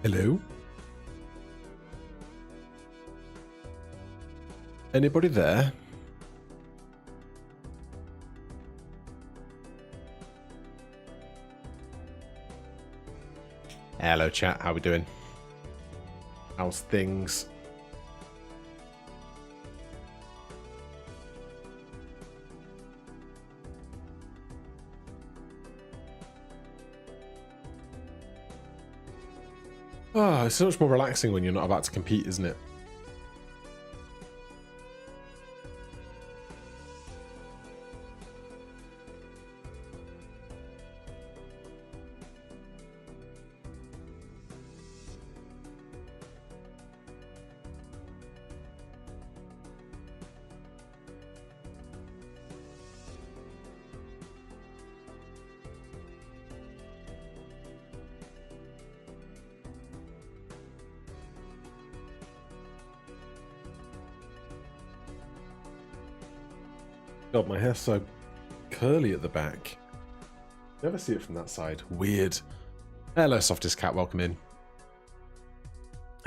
Hello? Anybody there? Hello chat, how we doing? How's things? Oh, it's so much more relaxing when you're not about to compete, isn't it? God, my hair's so curly at the back. Never see it from that side. Weird. Hello, Softest Cat. Welcome in.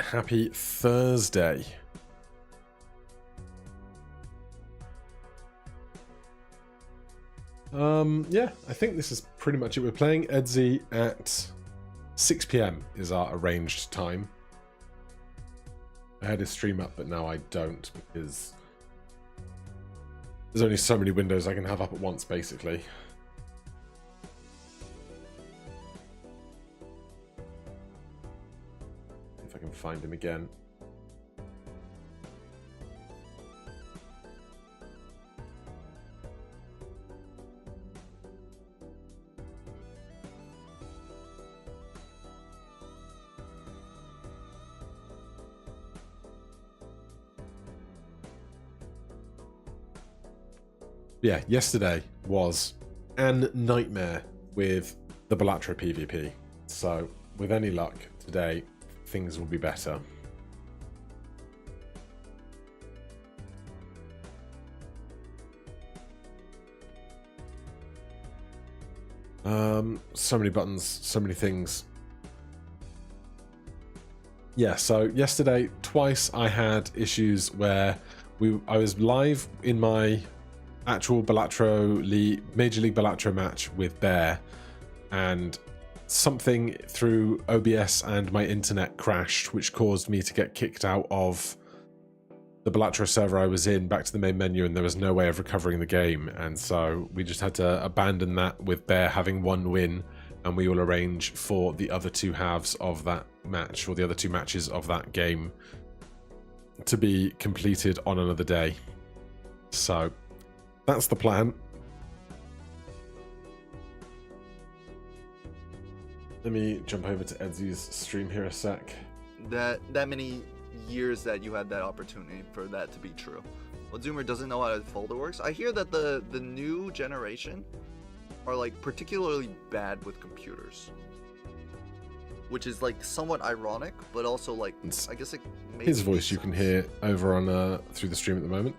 Happy Thursday. Yeah, I think this is pretty much it. We're playing Edzy at 6 PM is our arranged time. I had his stream up, but now I don't because there's only so many windows I can have up at once, basically. If I can find him again. Yeah, yesterday was an nightmare with the Balatro PvP. So, with any luck, today things will be better. So many buttons, so many things. Yeah, so yesterday, twice I had issues where I was live in my actual Balatro Major League Balatro match with Bear, and something through OBS and my internet crashed, which caused me to get kicked out of the Balatro server I was in back to the main menu, and there was no way of recovering the game, and so we just had to abandon that with Bear having one win, and we will arrange for the other two halves of that match, or the other two matches of that game, to be completed on another day. So that's the plan. Let me jump over to Edzy's stream here a sec. That many years that you had that opportunity for that to be true. Well, Zoomer doesn't know how the folder works. I hear that the new generation are like particularly bad with computers, which is like somewhat ironic, but also like I guess it makes his voice you can hear over on through the stream at the moment.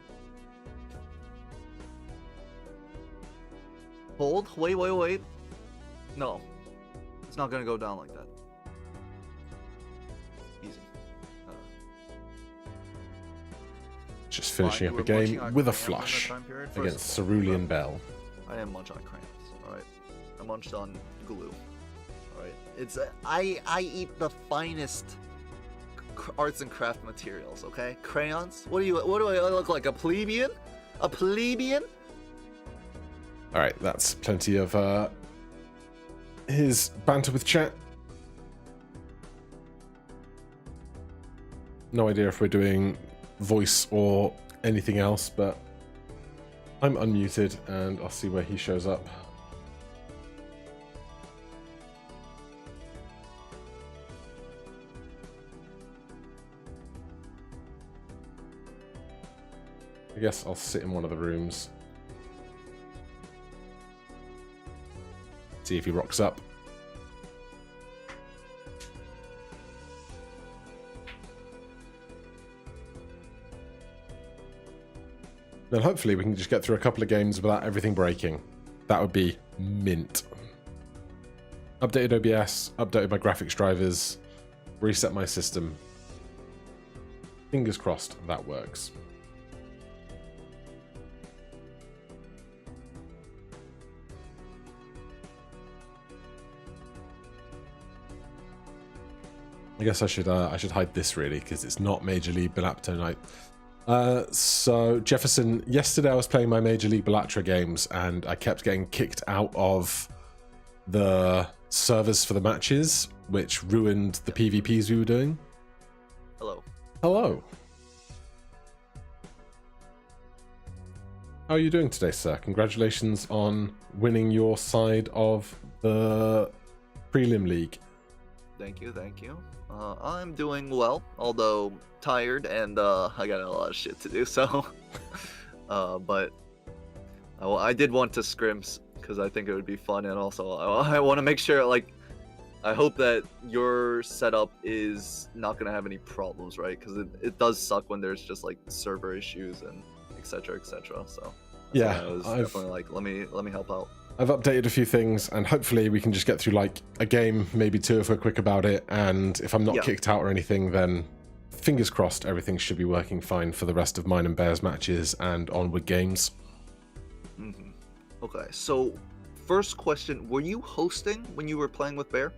Hold, wait. No, it's not gonna go down like that. Easy. Just finishing up a game with a flush against Cerulean Bell. I didn't munch on crayons. All right, I munched on glue. All right, it's I eat the finest arts and craft materials. Okay, crayons. What do I look like? A plebeian? A plebeian? All right, that's plenty of his banter with chat. No idea if we're doing voice or anything else, but I'm unmuted and I'll see where he shows up. I guess I'll sit in one of the rooms. See if he rocks up. Then hopefully we can just get through a couple of games without everything breaking. That would be mint. Updated OBS, updated my graphics drivers, reset my system. Fingers crossed that works. I guess I should hide this really because it's not Major League Balatro night. So Jefferson, yesterday I was playing my Major League Balatro games and I kept getting kicked out of the servers for the matches, which ruined the PvPs we were doing. Hello. Hello. How are you doing today, sir? Congratulations on winning your side of the prelim league. Thank you, thank you. I'm doing well, although tired, and I got a lot of shit to do, so... but I did want to scrims, because I think it would be fun, and also I want to make sure, like, I hope that your setup is not going to have any problems, right? Because it does suck when there's just, like, server issues and etc., so... Yeah, I was definitely like, let me help out. I've updated a few things, and hopefully we can just get through like a game, maybe two if we're quick about it, and if I'm not kicked out or anything, then fingers crossed everything should be working fine for the rest of mine and Bear's matches and onward games. Mm-hmm. Okay, so first question, were you hosting when you were playing with Bear?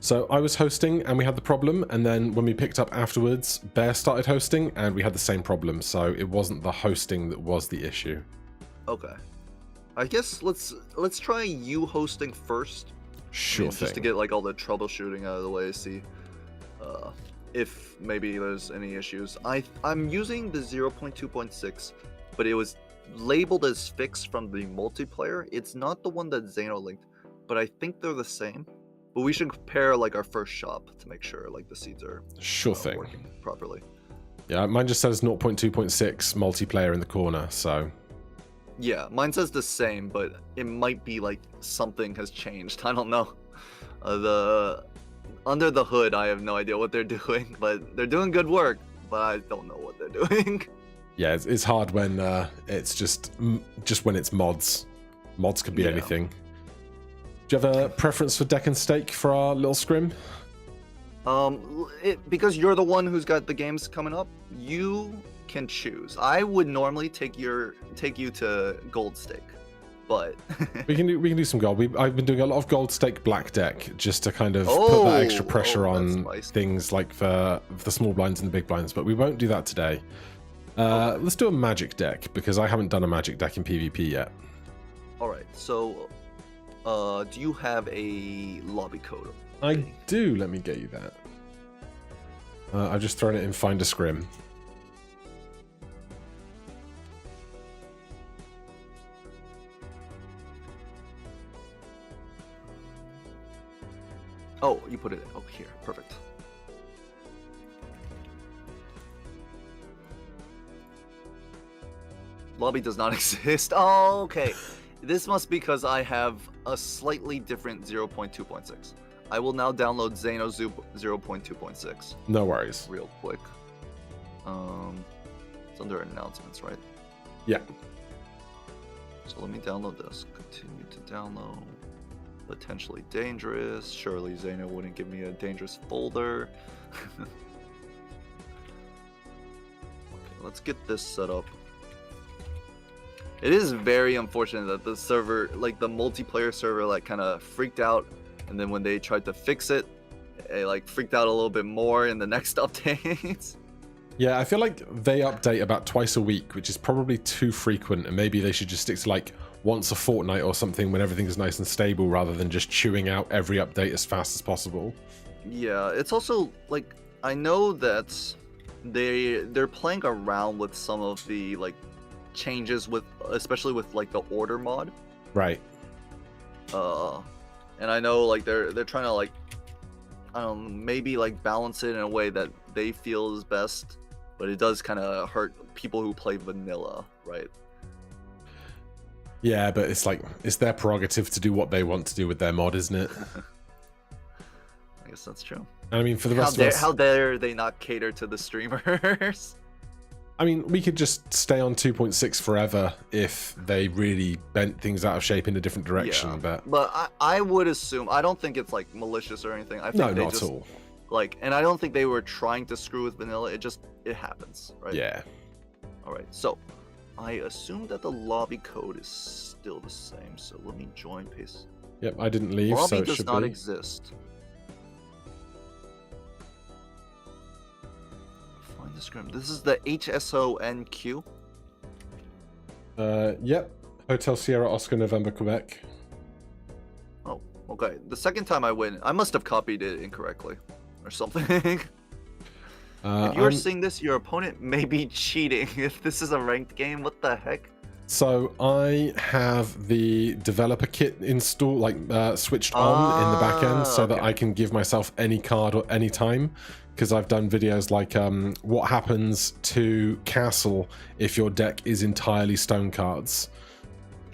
So I was hosting and we had the problem, and then when we picked up afterwards, Bear started hosting and we had the same problem, so it wasn't the hosting that was the issue. Okay. I guess let's try you hosting first. Sure thing. Just to get like all the troubleshooting out of the way, see if maybe there's any issues. I'm using the 0.2.6, but it was labeled as fixed from the multiplayer. It's not the one that Zano linked, but I think they're the same. But we should compare like our first shop to make sure like the seeds are working properly. Yeah, mine just says 0.2.6 multiplayer in the corner, so. Yeah, mine says the same, but it might be like something has changed. I don't know. Under the hood, I have no idea what they're doing, but they're doing good work. But I don't know what they're doing. Yeah, it's hard when it's just when it's mods. Mods could be anything. Do you have a preference for deck and stake for our little scrim? Because you're the one who's got the games coming up, you can choose. I would normally take you to gold stake, but we can do some gold. I've been doing a lot of gold stake black deck just to kind of put that extra pressure on things like for the small blinds and the big blinds, but we won't do that today. Let's do a magic deck because I haven't done a magic deck in PvP yet. All right, so do you have a lobby code? I do. Let me get you that. I've just thrown it in Find a Scrim. Oh, you put it over here. Perfect. Lobby does not exist. Oh, okay. This must be because I have a slightly different 0.2.6. I will now download Zano 0.2.6. No worries. Real quick. It's under announcements, right? Yeah. So let me download this. Continue to download. Potentially dangerous. Surely Zano wouldn't give me a dangerous folder. Okay, let's get this set up. It is very unfortunate that the server, like the multiplayer server, like kind of freaked out, and then when they tried to fix it, it like freaked out a little bit more in the next updates. Yeah, I feel like they update about twice a week, which is probably too frequent, and maybe they should just stick to like once a fortnight or something when everything is nice and stable, rather than just chewing out every update as fast as possible. Yeah, it's also like I know that they're playing around with some of the like changes with, especially with like the order mod. Right. And I know like they're trying to like maybe like balance it in a way that they feel is best, but it does kind of hurt people who play vanilla, right? Yeah, but it's like it's their prerogative to do what they want to do with their mod, isn't it? I guess that's true. And I mean, for the rest of us, how dare they not cater to the streamers? I mean, we could just stay on 2.6 forever if they really bent things out of shape in a different direction. Yeah, but I would assume, I don't think it's like malicious or anything. I think not at all. Like, and I don't think they were trying to screw with vanilla. It happens, right? Yeah. All right. So, I assume that the lobby code is still the same. So let me join paste. Yep, I didn't leave, Lobby so it does should not be. exist. Find the scrim. This is the HSONQ. Yep. Hotel Sierra Oscar November Quebec. Oh, okay. The second time I went, I must have copied it incorrectly or something. If you're seeing this, your opponent may be cheating. If this is a ranked game, what the heck? So I have the developer kit installed, like switched on in the back end, so that I can give myself any card or any time. Because I've done videos like what happens to castle if your deck is entirely stone cards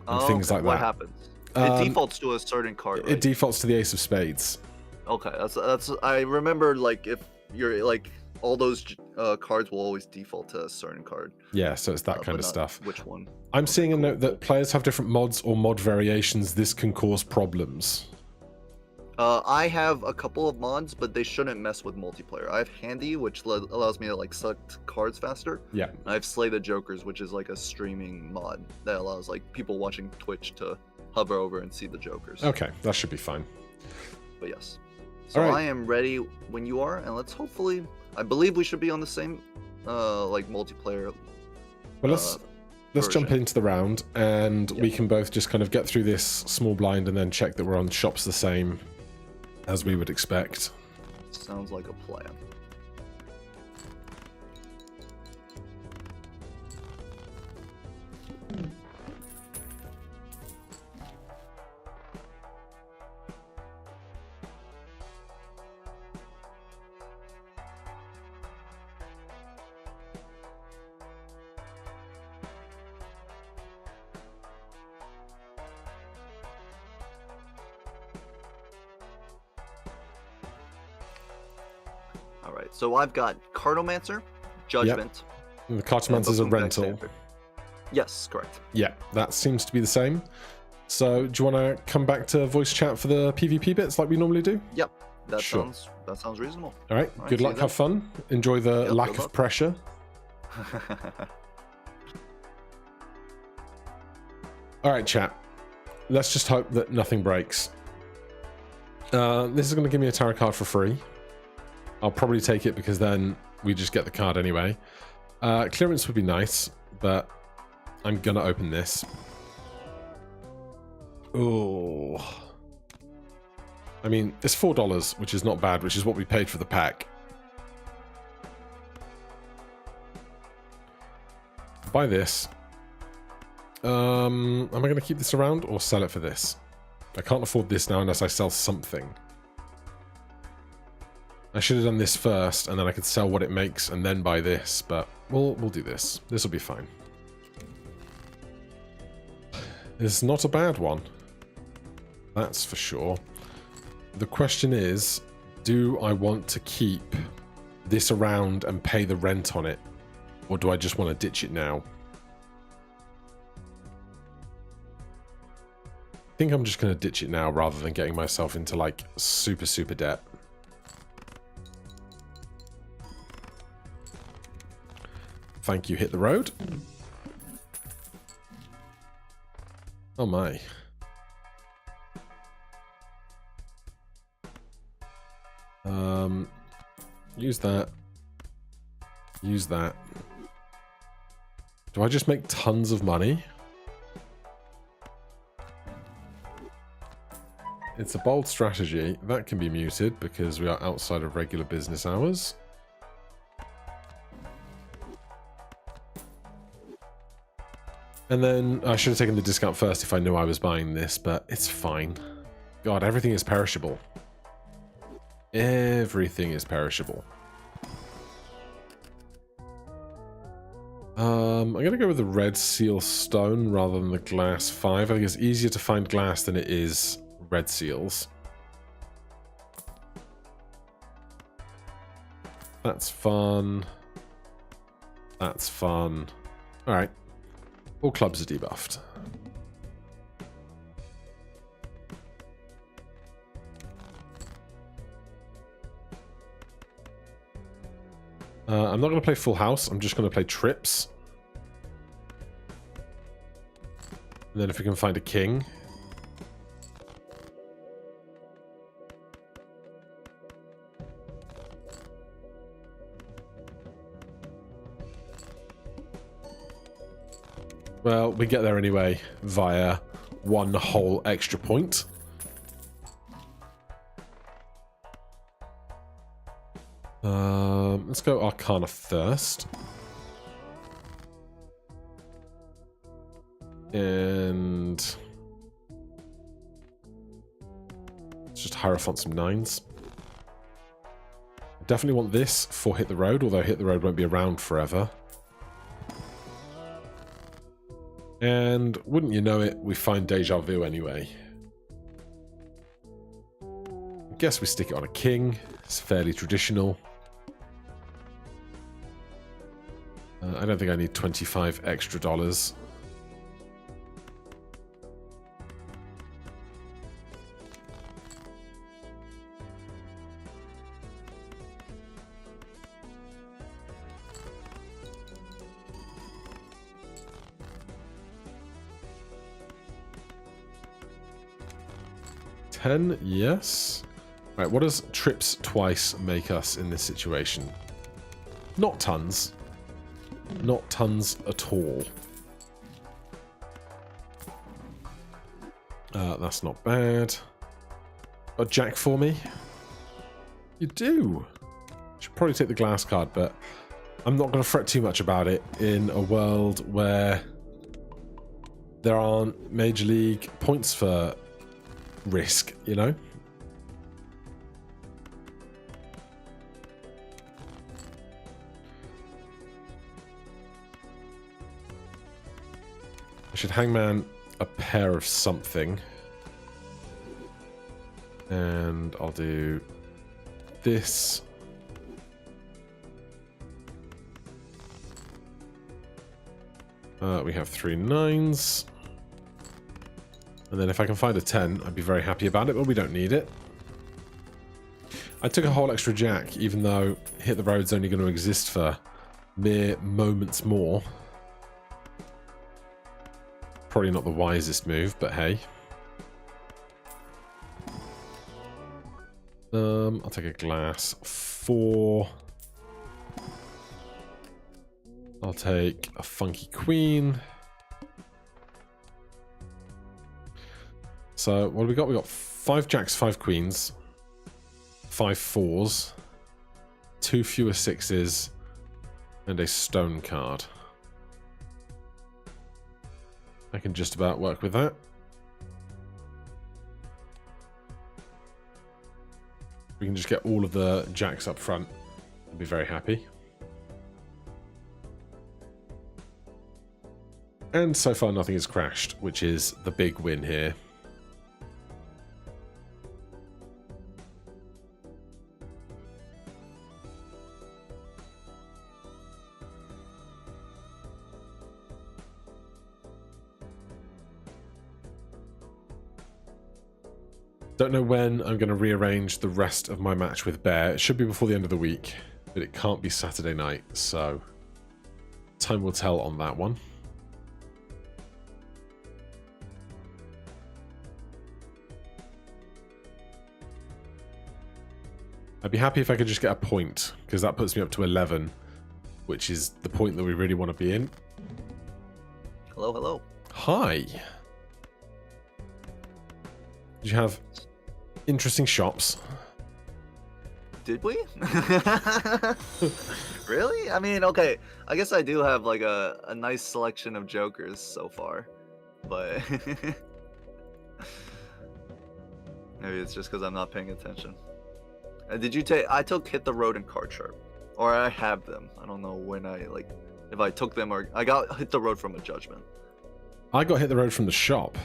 and things like what that. Happens? It defaults to a certain card. Right? It defaults to the Ace of Spades. Okay, that's. I remember like if you're like all those cards will always default to a certain card. Yeah, so it's that kind of stuff. Which one? I'm seeing a note that players have different mods or mod variations. This can cause problems. I have a couple of mods, but they shouldn't mess with multiplayer. I have Handy, which allows me to like select cards faster. Yeah. I have Slay the Jokers, which is like a streaming mod that allows like people watching Twitch to hover over and see the Jokers. Okay, that should be fine. But yes. So I am ready when you are, and let's hopefully. I believe we should be on the same like multiplayer. Well, let's jump into the round, and we can both just kind of get through this small blind and then check that we're on shops the same as we would expect. Sounds like a plan. Alright, so I've got Cartomancer, Judgment. Yep. And the Cartomancer's a rental. Yes, correct. Yeah, that seems to be the same. So, do you want to come back to voice chat for the PvP bits like we normally do? Yep, that sounds reasonable. All right, good luck, have fun. Enjoy the lack of pressure. All right, chat. Let's just hope that nothing breaks. This is going to give me a tarot card for free. I'll probably take it because then we just get the card anyway. Clearance would be nice, but I'm going to open this. Oh. I mean, it's $4, which is not bad, which is what we paid for the pack. Buy this. Am I going to keep this around or sell it for this? I can't afford this now unless I sell something. I should have done this first, and then I could sell what it makes and then buy this, but we'll do this. This will be fine. It's not a bad one. That's for sure. The question is, do I want to keep this around and pay the rent on it? Or do I just want to ditch it now? I think I'm just going to ditch it now rather than getting myself into like super debt. Thank you, hit the road. Oh my. Use that. Use that. Do I just make tons of money? It's a bold strategy. That can be muted because we are outside of regular business hours. And then I should have taken the discount first if I knew I was buying this, but it's fine. God, everything is perishable. Everything is perishable. I'm going to go with the red seal stone rather than the glass 5. I think it's easier to find glass than it is red seals. That's fun. That's fun. Alright. All clubs are debuffed. I'm not going to play full house. I'm just going to play trips. And then if we can find a king. Well, we get there anyway via one whole extra point. Let's go Arcana first. And let's just Hierophant some 9s. Definitely want this for Hit the Road, although Hit the Road won't be around forever. And wouldn't you know it, we find Deja Vu anyway. I guess we stick it on a king. It's fairly traditional. I don't think I need 25 extra dollars. Yes. Right, what does trips twice make us in this situation? Not tons. Not tons at all. That's not bad. Got Jack for me? You do. Should probably take the glass card, but I'm not going to fret too much about it in a world where there aren't Major League points for risk, you know? I should hangman a pair of something. And I'll do this. We have 3 9s. And then if I can find a 10, I'd be very happy about it, but we don't need it. I took a whole extra jack, even though Hit the Road's only going to exist for mere moments more. Probably not the wisest move, but hey. I'll take a glass 4. I'll take a funky queen. So what have we got? We got 5 jacks, 5 queens, 5 4s, 2 fewer 6s, and a stone card. I can just about work with that. We can just get all of the jacks up front. I'd be very happy. And so far nothing has crashed, which is the big win here. Don't know when I'm going to rearrange the rest of my match with Bear. It should be before the end of the week, but it can't be Saturday night, so time will tell on that one. I'd be happy if I could just get a point, because that puts me up to 11, which is the point that we really want to be in. Hello, hello. Hi. Did you have interesting shops? Did we? Really? I mean, okay. I guess I do have like a nice selection of jokers so far, but maybe it's just because I'm not paying attention. Did you take? I took Hit the Road and Card Sharp, or I have them. I don't know when I like if I took them or I got Hit the Road from a Judgment. I got Hit the Road from the shop.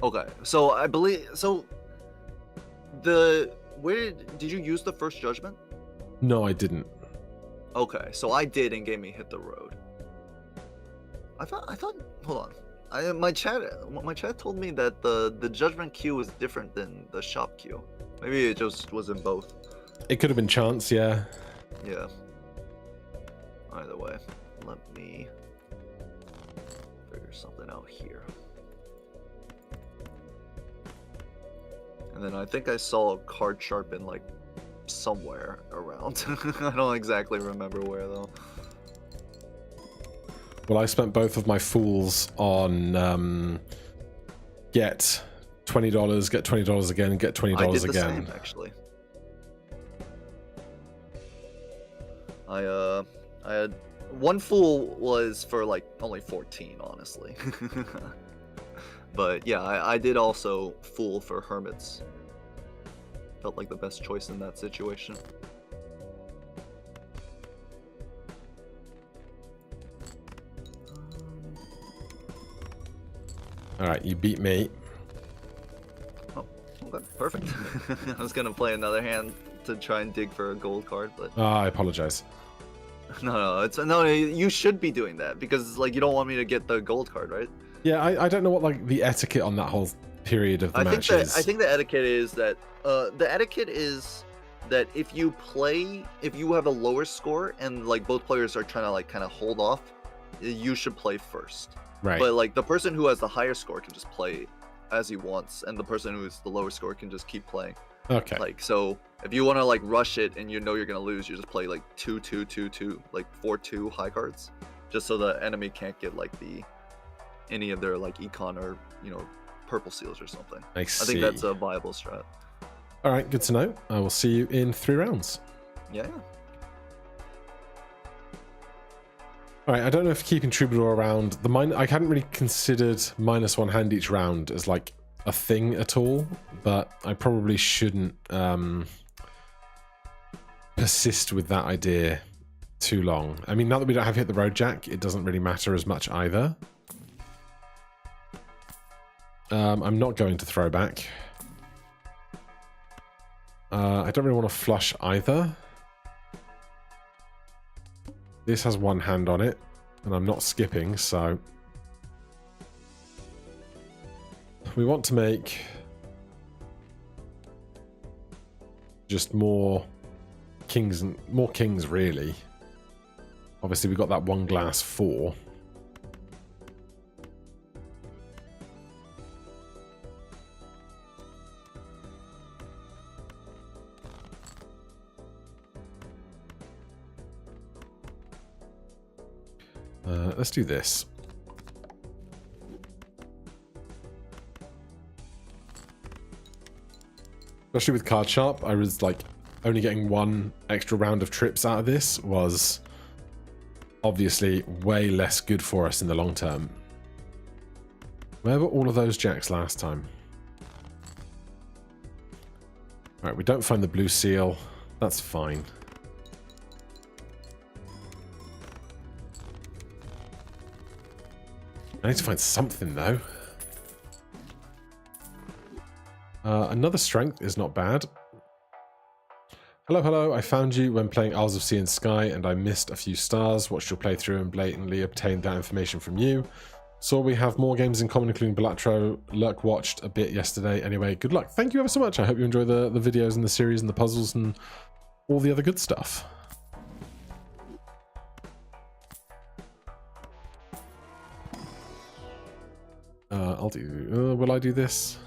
Okay, so I believe so. Where did you use the first Judgment? No, I didn't. Okay, so I did and gave me Hit the Road. I thought. Hold on. My chat told me that the Judgment queue was different than the shop queue. Maybe it just was in both. It could have been chance, yeah. Yeah. Either way, let me figure something out here. And then I think I saw a card sharpen like somewhere around. I don't exactly remember where though. Well, I spent both of my fools on get $20, get $20 again, get $20 I did the again. same, actually. I had one fool was for like only 14, honestly. But yeah, I did also fool for hermits. Felt like the best choice in that situation. All right, you beat me. Oh, okay, perfect. I was gonna play another hand to try and dig for a gold card, but I apologize. no, you should be doing that because like you don't want me to get the gold card, right? Yeah, I don't know what like the etiquette on that whole period of the match is. I think the etiquette is that if you have a lower score and like both players are trying to like kind of hold off, you should play first. Right. But like the person who has the higher score can just play as he wants, and the person who has the lower score can just keep playing. Okay. Like, so if you want to like rush it and you know you're gonna lose, you just play like 2-2-2-2, like 4-2 high cards, just so the enemy can't get like any of their like econ or purple seals or something. I think that's a viable strat. All right, good to know. I will see you in 3 rounds. Yeah. All right, I don't know if keeping Troubadour around I hadn't really considered -1 hand each round as like a thing at all, but I probably shouldn't persist with that idea too long. I mean, now that we don't have Hit the Road Jack, it doesn't really matter as much either. I'm not going to throwback. I don't really want to flush either. This has 1 hand on it, and I'm not skipping, so we want to make just more kings really. Obviously, we got that 1 glass 4. Let's do this. Especially with Card Sharp, I was like only getting 1 extra round of trips out of this was obviously way less good for us in the long term. Where were all of those jacks last time? Alright, we don't find the blue seal. That's fine. I need to find something, though. Another strength is not bad. Hello, hello. I found you when playing Isles of Sea and Sky, and I missed a few stars. Watched your playthrough and blatantly obtained that information from you. Saw we have more games in common, including Balatro. Lurk watched a bit yesterday. Anyway, good luck. Thank you ever so much. I hope you enjoy the videos and the series and the puzzles and all the other good stuff. I'll do... will I do this?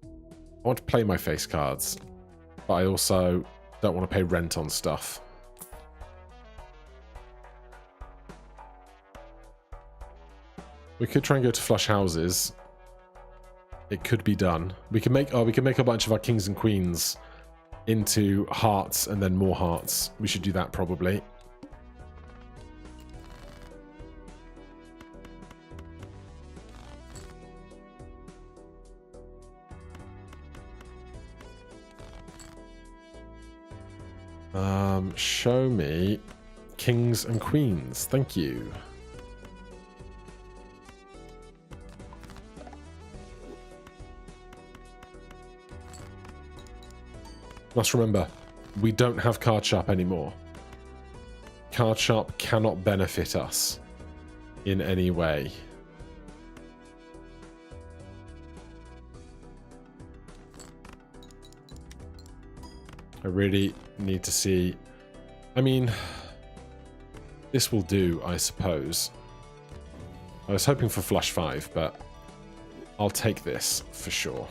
I want to play my face cards, but I also don't want to pay rent on stuff. We could try and go to flush houses. It could be done. We can make a bunch of our kings and queens into hearts and then more hearts. We should do that probably. Show me kings and queens. Thank you. Must remember, we don't have Card Sharp anymore. Card Sharp cannot benefit us in any way. I really need to see... I mean, this will do, I suppose. I was hoping for flush 5, but I'll take this for sure.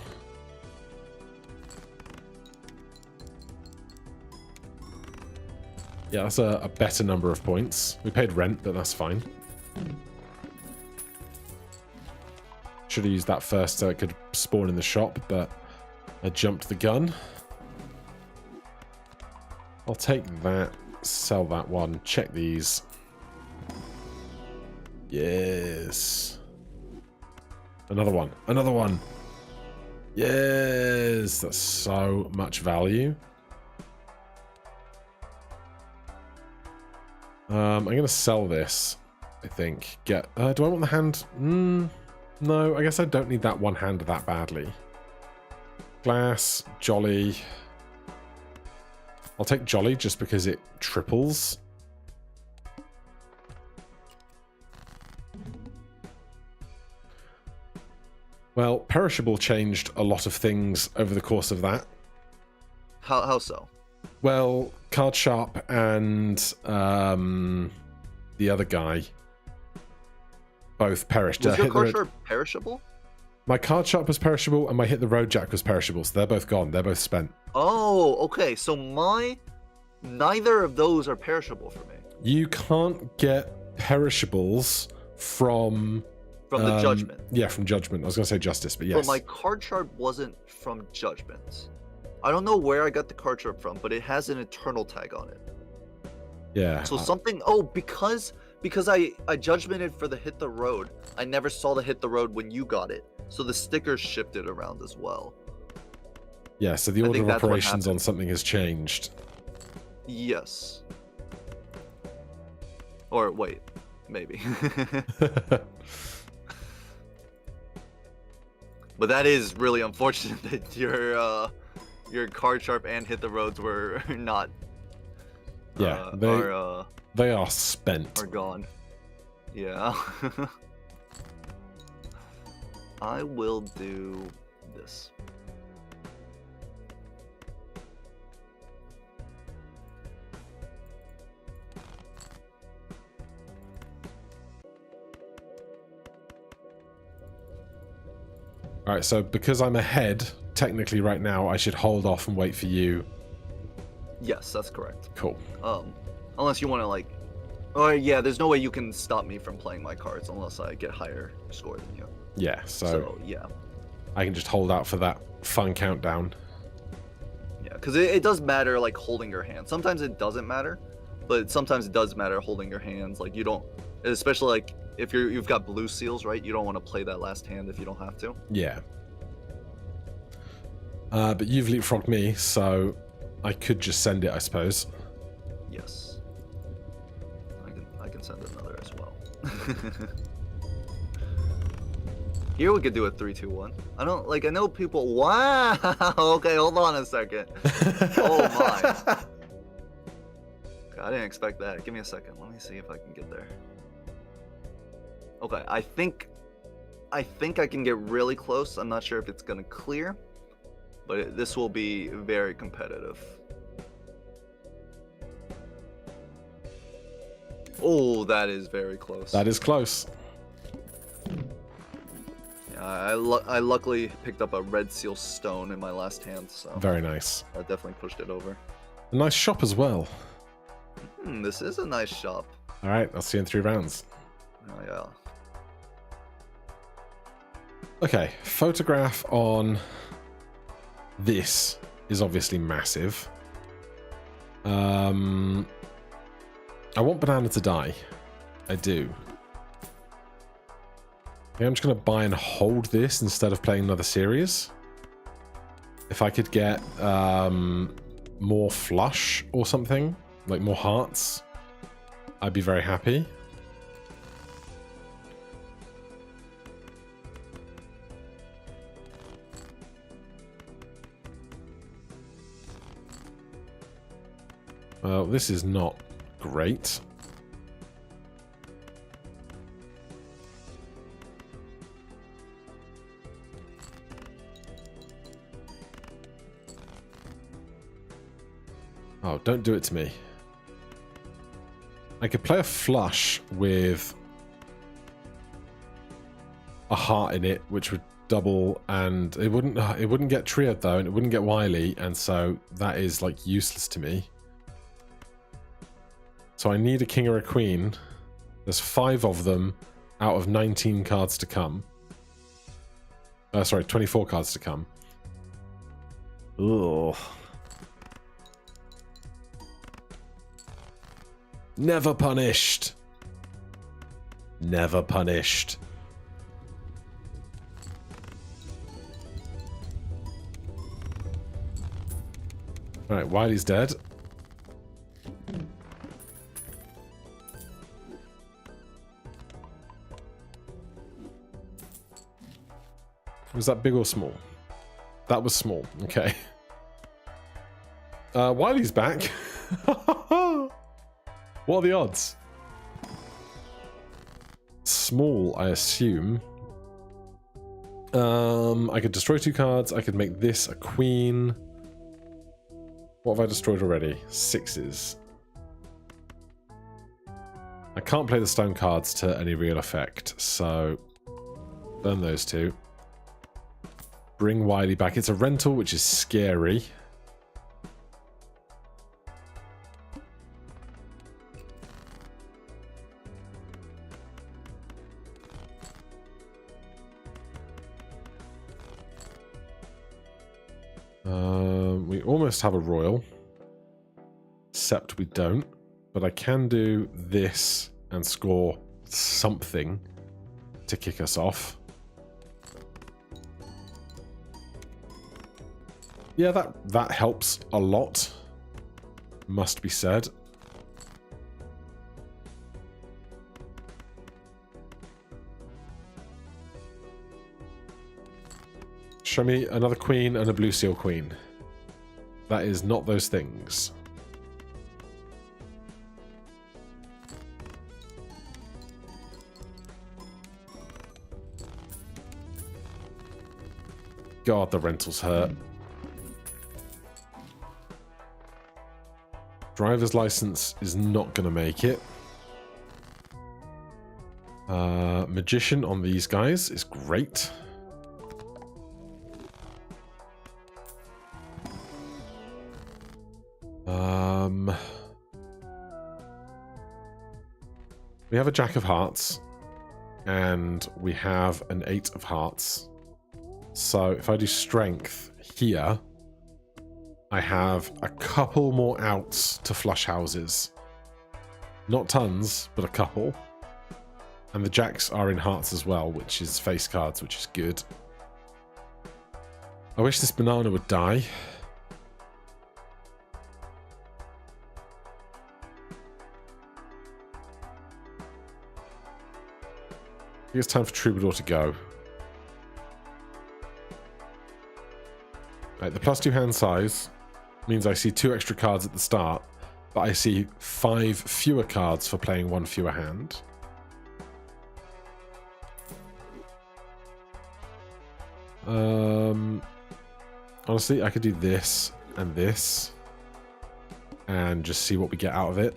Yeah, that's a better number of points. We paid rent, but that's fine. Should have used that first so it could spawn in the shop, but I jumped the gun. I'll take that, sell that one, check these. Yes. Another one, another one. Yes, that's so much value. I'm going to sell this, I think. Do I want the hand? No, I guess I don't need that one hand that badly. Glass, Jolly. I'll take Jolly just because it triples. Well, Perishable changed a lot of things over the course of that. How so? Well, Card Sharp and the other guy both perished. Was your Card Sharp perishable? My Card Sharp was perishable and my Hit the Road Jack was perishable, so they're both gone. They're both spent. Oh, okay. So neither of those are perishable for me. You can't get perishables from the Judgment. Yeah, from Judgment. I was going to say Justice, but yes. But my Card Sharp wasn't from Judgment. I don't know where I got the Card Sharp from, but it has an Eternal tag on it. Yeah. So something... Oh, because I Judgmented for the Hit the Road, I never saw the Hit the Road when you got it. So the stickers shifted around as well. Yeah, so the order of operations on something has changed. Yes. Or wait, maybe. But that is really unfortunate that your Card Sharp and Hit the Roads were not. Yeah, they are spent. Are gone. Yeah. I will do this. Alright, so because I'm ahead, technically right now, I should hold off and wait for you. Yes, that's correct. Cool. Unless you want to like... Or yeah, there's no way you can stop me from playing my cards unless I get higher score than you. Yeah, so yeah. I can just hold out for that fun countdown. Yeah, because it does matter, like, holding your hand. Sometimes it doesn't matter, but sometimes it does matter holding your hands. Like, you don't... Especially, like, if you've got blue seals, right? You don't want to play that last hand if you don't have to. Yeah. But you've leapfrogged me, so I could just send it, I suppose. Yes. I can send another as well. Here we could do a 3-2-1. I know people... Wow! Okay, hold on a second. Oh my. I didn't expect that. Give me a second. Let me see if I can get there. Okay, I think I can get really close. I'm not sure if it's gonna clear, but this will be very competitive. Oh, that is very close. That is close. Yeah, I luckily picked up a red seal stone in my last hand, so very nice. That definitely pushed it over. A nice shop as well. This is a nice shop. All right, I'll see you in 3 rounds. Oh yeah. Okay, photograph on this is obviously massive. I want Banana to die. I do. I'm just going to buy and hold this instead of playing another series. If I could get more flush or something, like more hearts, I'd be very happy. Well, this is not great. Oh, don't do it to me. I could play a flush with a heart in it, which would double, and it wouldn't get trioed though, and it wouldn't get wily, and so that is like useless to me. So I need a king or a queen. There's 5 of them out of 19 cards to come. Sorry, 24 cards to come. Ugh. Never punished. Never punished. Alright, Wiley's dead. Was that big or small? That was small. Okay. Wiley's back. What are the odds? Small, I assume. I could destroy 2 cards. I could make this a queen. What have I destroyed already? 6s. I can't play the stone cards to any real effect, so burn those 2. Bring Wiley back. It's a rental, which is scary. We almost have a royal, except we don't. But I can do this and score something to kick us off. Yeah, that helps a lot, must be said. Show me another queen and a blue seal queen. That is not those things. God, the rentals hurt. Driver's license is not going to make it. Magician on these guys is great. We have a Jack of Hearts, and we have an 8 of Hearts. So if I do Strength here, I have a couple more outs to flush houses. Not tons, but a couple. And the Jacks are in Hearts as well, which is face cards, which is good. I wish this banana would die. I think it's time for Troubadour to go. Right, the +2 hand size means I see 2 extra cards at the start, but I see 5 fewer cards for playing 1 fewer hand. Honestly, I could do this and just see what we get out of it.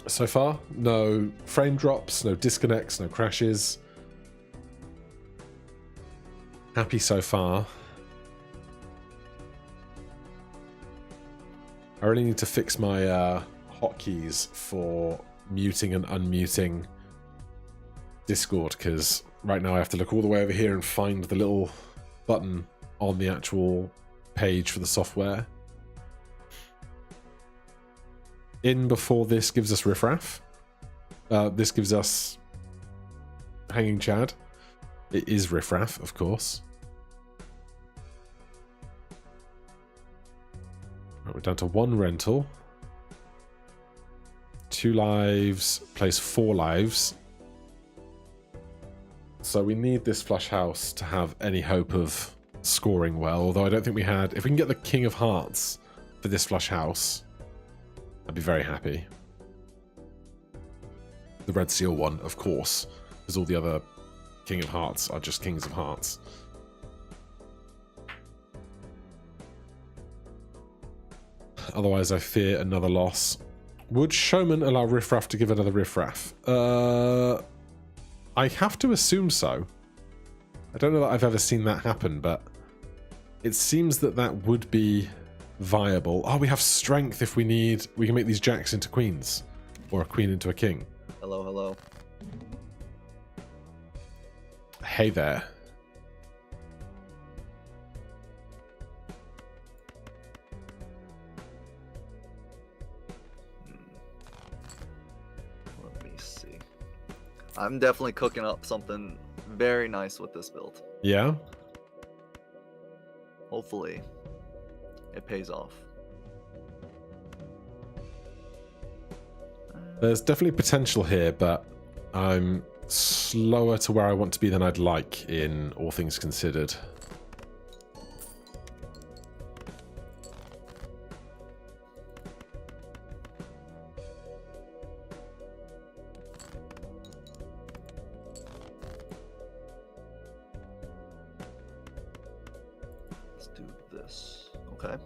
So far, no frame drops, no disconnects, no crashes. Happy so far. I really need to fix my hotkeys for muting and unmuting Discord, because right now I have to look all the way over here and find the little button on the actual page for the software. In before this gives us riffraff. This gives us hanging chad. It is riffraff, of course. Right, we're down to 1 rental. 2 lives, plays 4 lives. So we need this flush house to have any hope of scoring well, although I don't think we had... If we can get the King of Hearts for this flush house, I'd be very happy. The Red Seal one, of course, because all the other King of Hearts are just Kings of Hearts. Otherwise, I fear another loss. Would Showman allow Riffraff to give another Riffraff? I have to assume so. I don't know that I've ever seen that happen, but it seems that that would be viable. Oh, we have strength if we need... We can make these jacks into queens. Or a queen into a king. Hello, hello. Hey there. Let me see. I'm definitely cooking up something very nice with this build. Yeah? Hopefully, it pays off. There's definitely potential here, but I'm slower to where I want to be than I'd like in all things considered. Let's do this. Okay.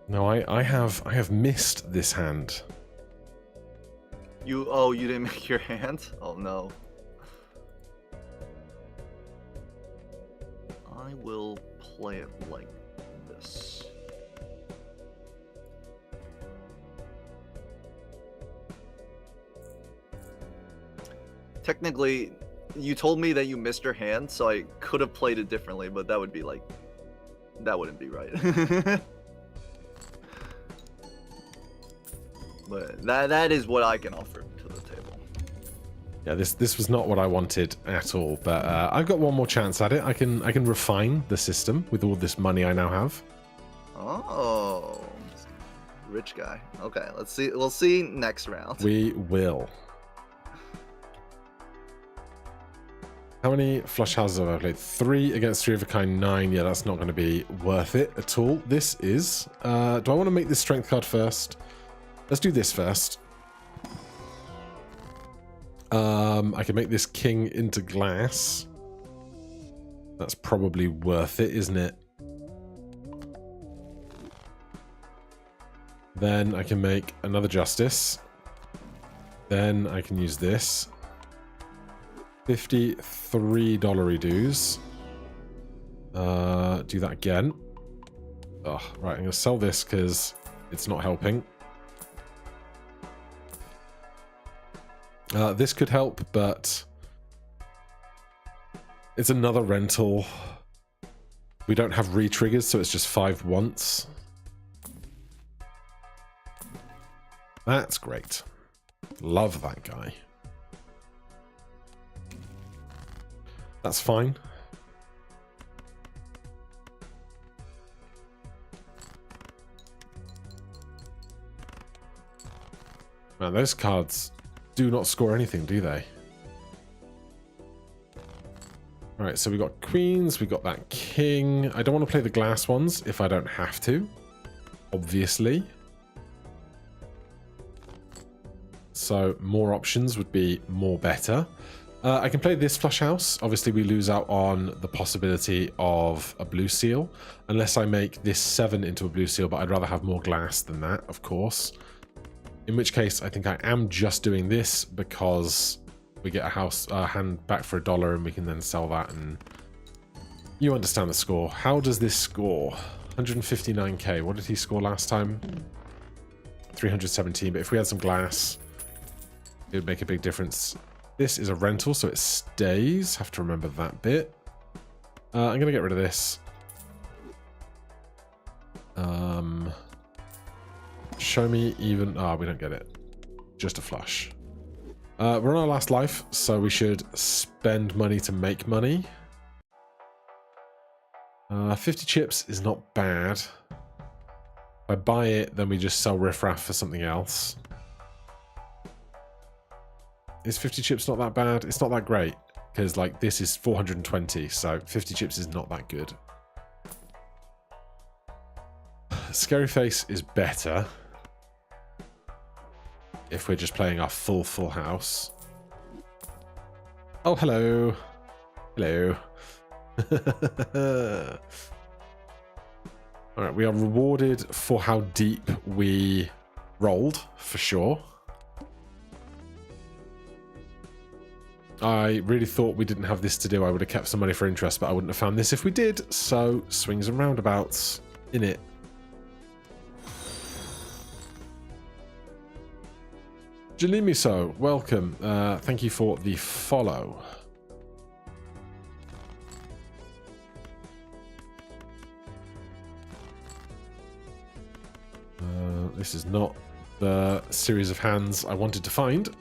No, I have missed this hand. You didn't make your hand? Oh no. I will play it like this. Technically, you told me that you missed your hand, so I could have played it differently, but that would be like... That wouldn't be right. But that is what I can offer to the table. Yeah, this was not what I wanted at all, but I've got one more chance at it. I can refine the system with all this money I now have. Oh, rich guy. Okay, let's see. We'll see next round. We will. How many flush houses have I played? 3 against 3 of a kind, 9. Yeah, that's not going to be worth it at all. This is. Do I want to make this strength card first? Let's do this first. I can make this king into glass. That's probably worth it, isn't it? Then I can make another justice. Then I can use this. $53 dues. Do that again. Oh, right, I'm going to sell this because it's not helping. This could help, but it's another rental. We don't have re-triggers, so it's just 5 once. That's great. Love that guy. That's fine. Man, those cards do not score anything, do they? Alright, so we got queens, we got that king. I don't want to play the glass ones if I don't have to, obviously. So more options would be more better. I can play this flush house. Obviously, we lose out on the possibility of a blue seal, unless I make this 7 into a blue seal, but I'd rather have more glass than that, of course. In which case, I think I am just doing this because we get a hand back for $1 and we can then sell that, and you understand the score. How does this score? 159k. What did he score last time? 317, but if we had some glass, it would make a big difference. This is a rental, so it stays. Have to remember that bit. I'm going to get rid of this. Show me even... Ah, we don't get it. Just a flush. We're on our last life, so we should spend money to make money. 50 chips is not bad. If I buy it, then we just sell riffraff for something else. Is 50 chips not that bad? It's not that great, because like this is 420, so 50 chips is not that good. Scary Face is better if we're just playing our full house. Oh, hello. Hello. Alright, we are rewarded for how deep we rolled, for sure. I really thought we didn't have this to do. I would have kept some money for interest, but I wouldn't have found this if we did. So, swings and roundabouts in it. Jalimiso, welcome. Thank you for the follow. This is not the series of hands I wanted to find.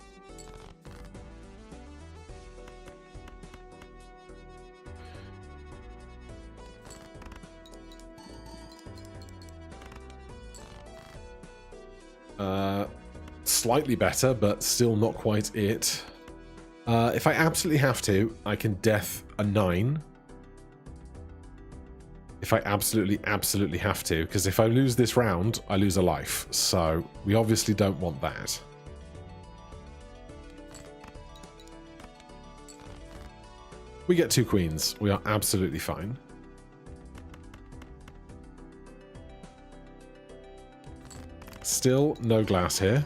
Slightly better, but still not quite it. If I absolutely have to, I can death a 9. If I absolutely have to, because if I lose this round, I lose a life. So we obviously don't want that. We get 2 queens. We are absolutely fine. Still no glass here.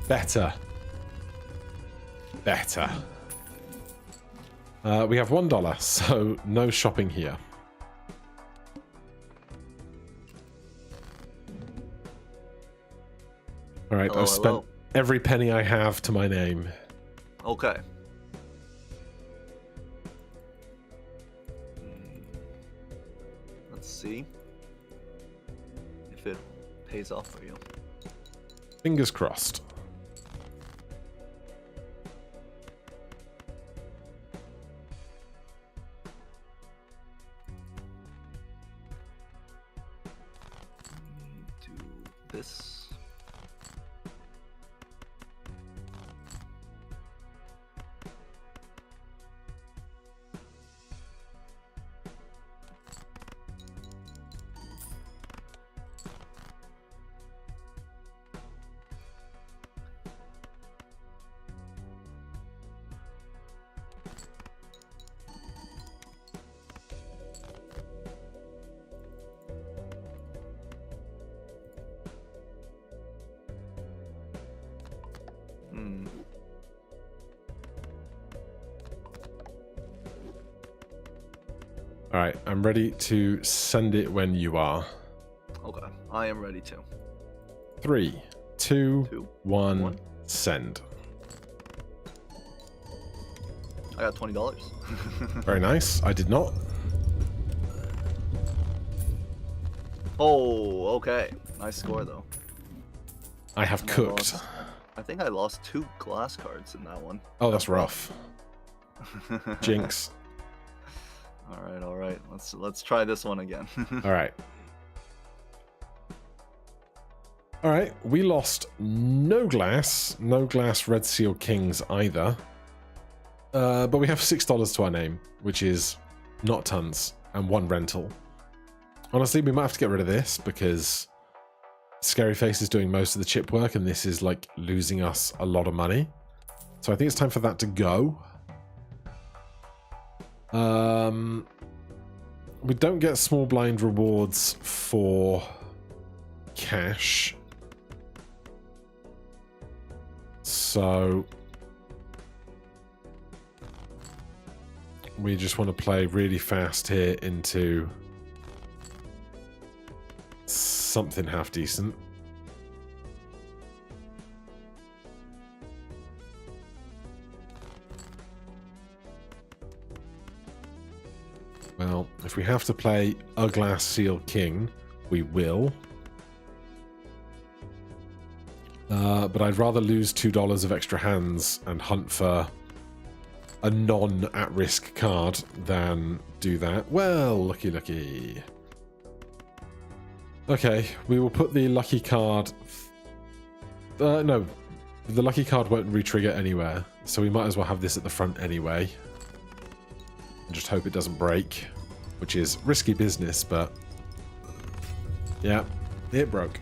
Better. Better. We have $1, so no shopping here. All right, I've spent every penny I have to my name. Okay. Let's see if it pays off for you. Fingers crossed. Do this. All right, I'm ready to send it when you are. Okay, I am ready to. 3, 2, 1, send. I got $20. Very nice. I did not. Oh, okay. Nice score though. I have cooked. I think I lost 2 glass cards in that one. Oh, that's rough. Jinx. All right. Let's try this one again. All right. All right. We lost no glass Red Seal Kings either. But we have $6 to our name, which is not tons, and 1 rental. Honestly, we might have to get rid of this because Scary Face is doing most of the chip work, and this is like losing us a lot of money. So I think it's time for that to go. We don't get small blind rewards for cash. So we just want to play really fast here into something half decent. Well, if we have to play a Glass Seal King, we will. But I'd rather lose $2 of extra hands and hunt for a non-at-risk card than do that. Well, lucky. Okay, we will put the lucky card... no, the lucky card won't re-trigger anywhere, so we might as well have this at the front anyway. And just hope it doesn't break, which is risky business, but... yeah, it broke.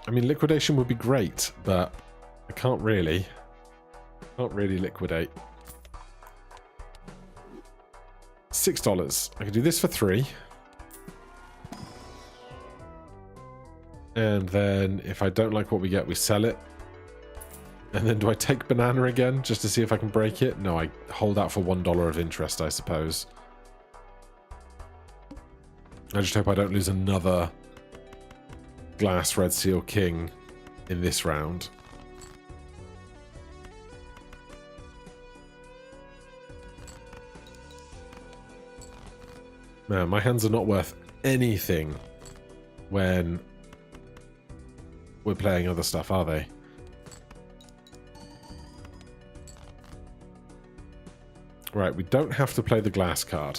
I mean, liquidation would be great, but I can't really liquidate. $6. I can do this for 3. And then if I don't like what we get, we sell it. And then do I take banana again just to see if I can break it? No, I hold out for $1 of interest, I suppose. I just hope I don't lose another glass red seal king in this round. Man, my hands are not worth anything when we're playing other stuff, are they? Right, we don't have to play the glass card,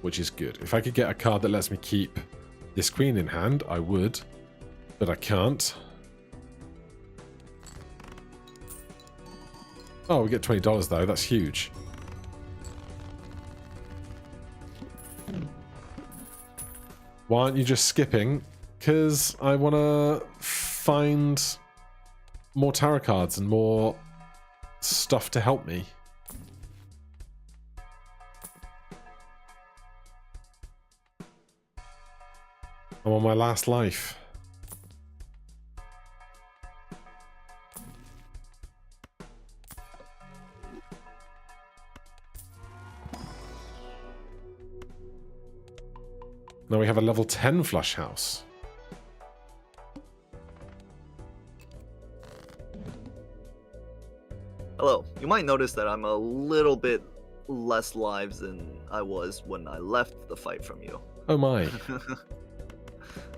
which is good. If I could get a card that lets me keep this queen in hand, I would. But I can't. Oh, we get $20 though. That's huge. Why aren't you just skipping? Because I want to find more tarot cards and more stuff to help me. I'm on my last life. Now we have a level 10 flush house. Hello. You might notice that I'm a little bit less lives than I was when I left the fight from you. Oh my.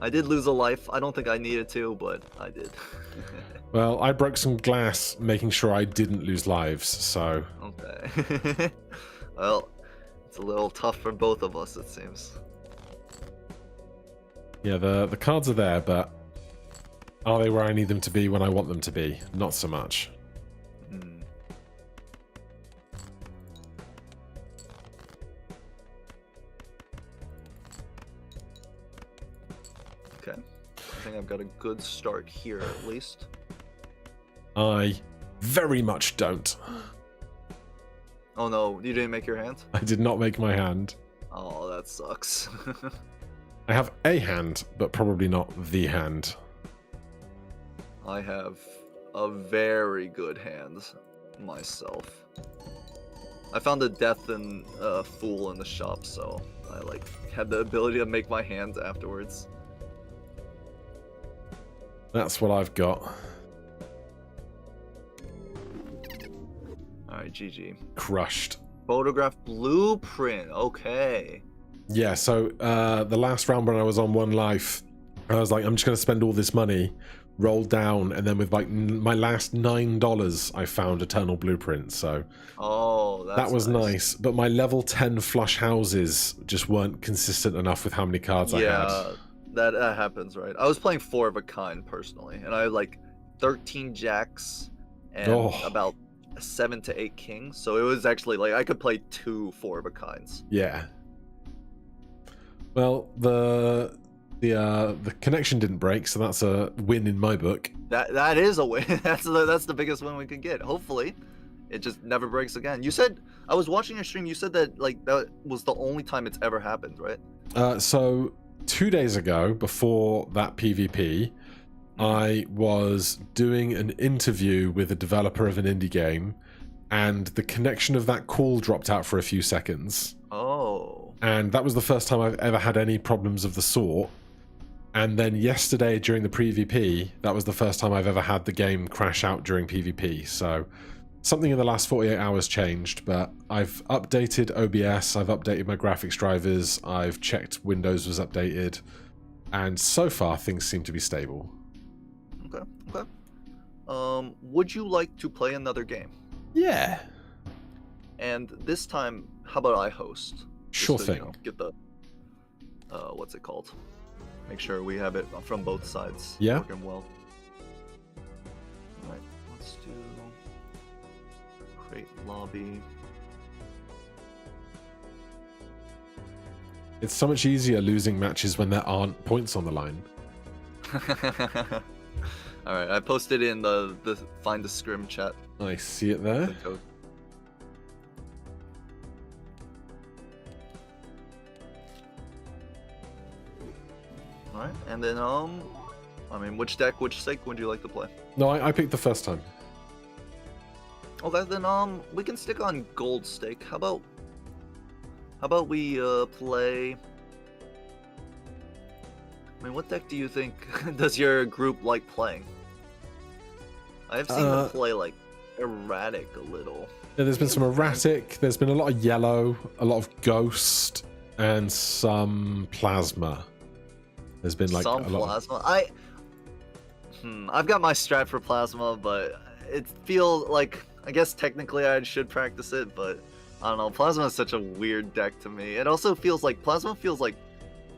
I did lose a life. I don't think I needed to, but I did. Well, I broke some glass making sure I didn't lose lives, so... Okay. Well, it's a little tough for both of us, it seems. Yeah, the cards are there, but are they where I need them to be when I want them to be? Not so much. Okay. I think I've got a good start here, at least. I very much don't. Oh no, you didn't make your hand? I did not make my hand. Oh, that sucks. I have a hand, but probably not the hand. I have a very good hand myself. I found a death and a fool in the shop, so I had the ability to make my hands afterwards. That's what I've got. Alright, GG. Crushed. Photograph blueprint, okay. Yeah, so the last round when I was on 1 life, I was like, I'm just going to spend all this money, roll down, and then with like my last $9, I found Eternal Blueprint, so... Oh, that was nice. But my level 10 flush houses just weren't consistent enough with how many cards I had. Yeah, that happens, right? I was playing 4 of a kind, personally, and I had like 13 jacks and about 7 to 8 kings, so it was actually like I could play 2 4 of a kinds. Yeah. Well, the connection didn't break, so that's a win in my book. That is a win. That's the biggest win we could get. Hopefully, it just never breaks again. You said, I was watching your stream. You said that that was the only time it's ever happened, right? So 2 days ago, before that PvP, I was doing an interview with a developer of an indie game, and the connection of that call dropped out for a few seconds. Oh. And that was the first time I've ever had any problems of the sort. And then yesterday during the PvP, that was the first time I've ever had the game crash out during PvP. So something in the last 48 hours changed, but I've updated OBS, I've updated my graphics drivers, I've checked Windows was updated, and so far things seem to be stable. Okay. Okay. Would you like to play another game? Yeah. And this time, how about I host? Sure Just to, thing. get the what's it called? Make sure we have it from both sides. Yeah. Working well. All right. Let's do create lobby. It's so much easier losing matches when there aren't points on the line. All right, I posted in the find the scrim chat. I see it there. The code. All right, and then I mean, which deck, which stake would you like to play? No, I picked the first time. Okay, then we can stick on gold stake. How about we play? I mean, what deck do you think does your group like playing? I've seen them play like erratic a little. Yeah, there's been some erratic. There's been a lot of yellow, a lot of ghost, and some plasma. There's been like some a lot plasma. I've got my strat for plasma, but it feels like I guess technically I should practice it, but I don't know. Plasma is such a weird deck to me. It also feels like plasma feels like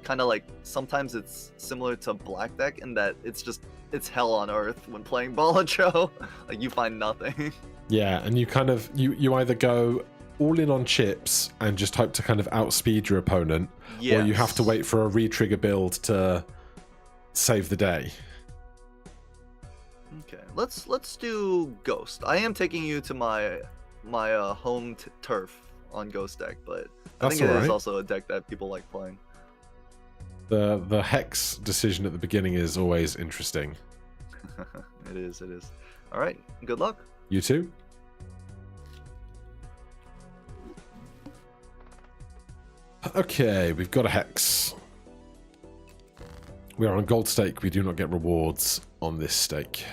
kind of like sometimes it's similar to black deck in that it's hell on earth when playing Balatro. Like you find nothing. Yeah, and you kind of you either go all in on chips and just hope to kind of outspeed your opponent, or you have to wait for a re-trigger build to save the day. Okay, let's do Ghost. I am taking you to my home turf on Ghost deck, but I think it is also a deck that people like playing. The Hex decision at the beginning is always interesting. It is. All right, good luck. You too. Okay, we've got a Hex. We are on gold stake. We do not get rewards on this stake.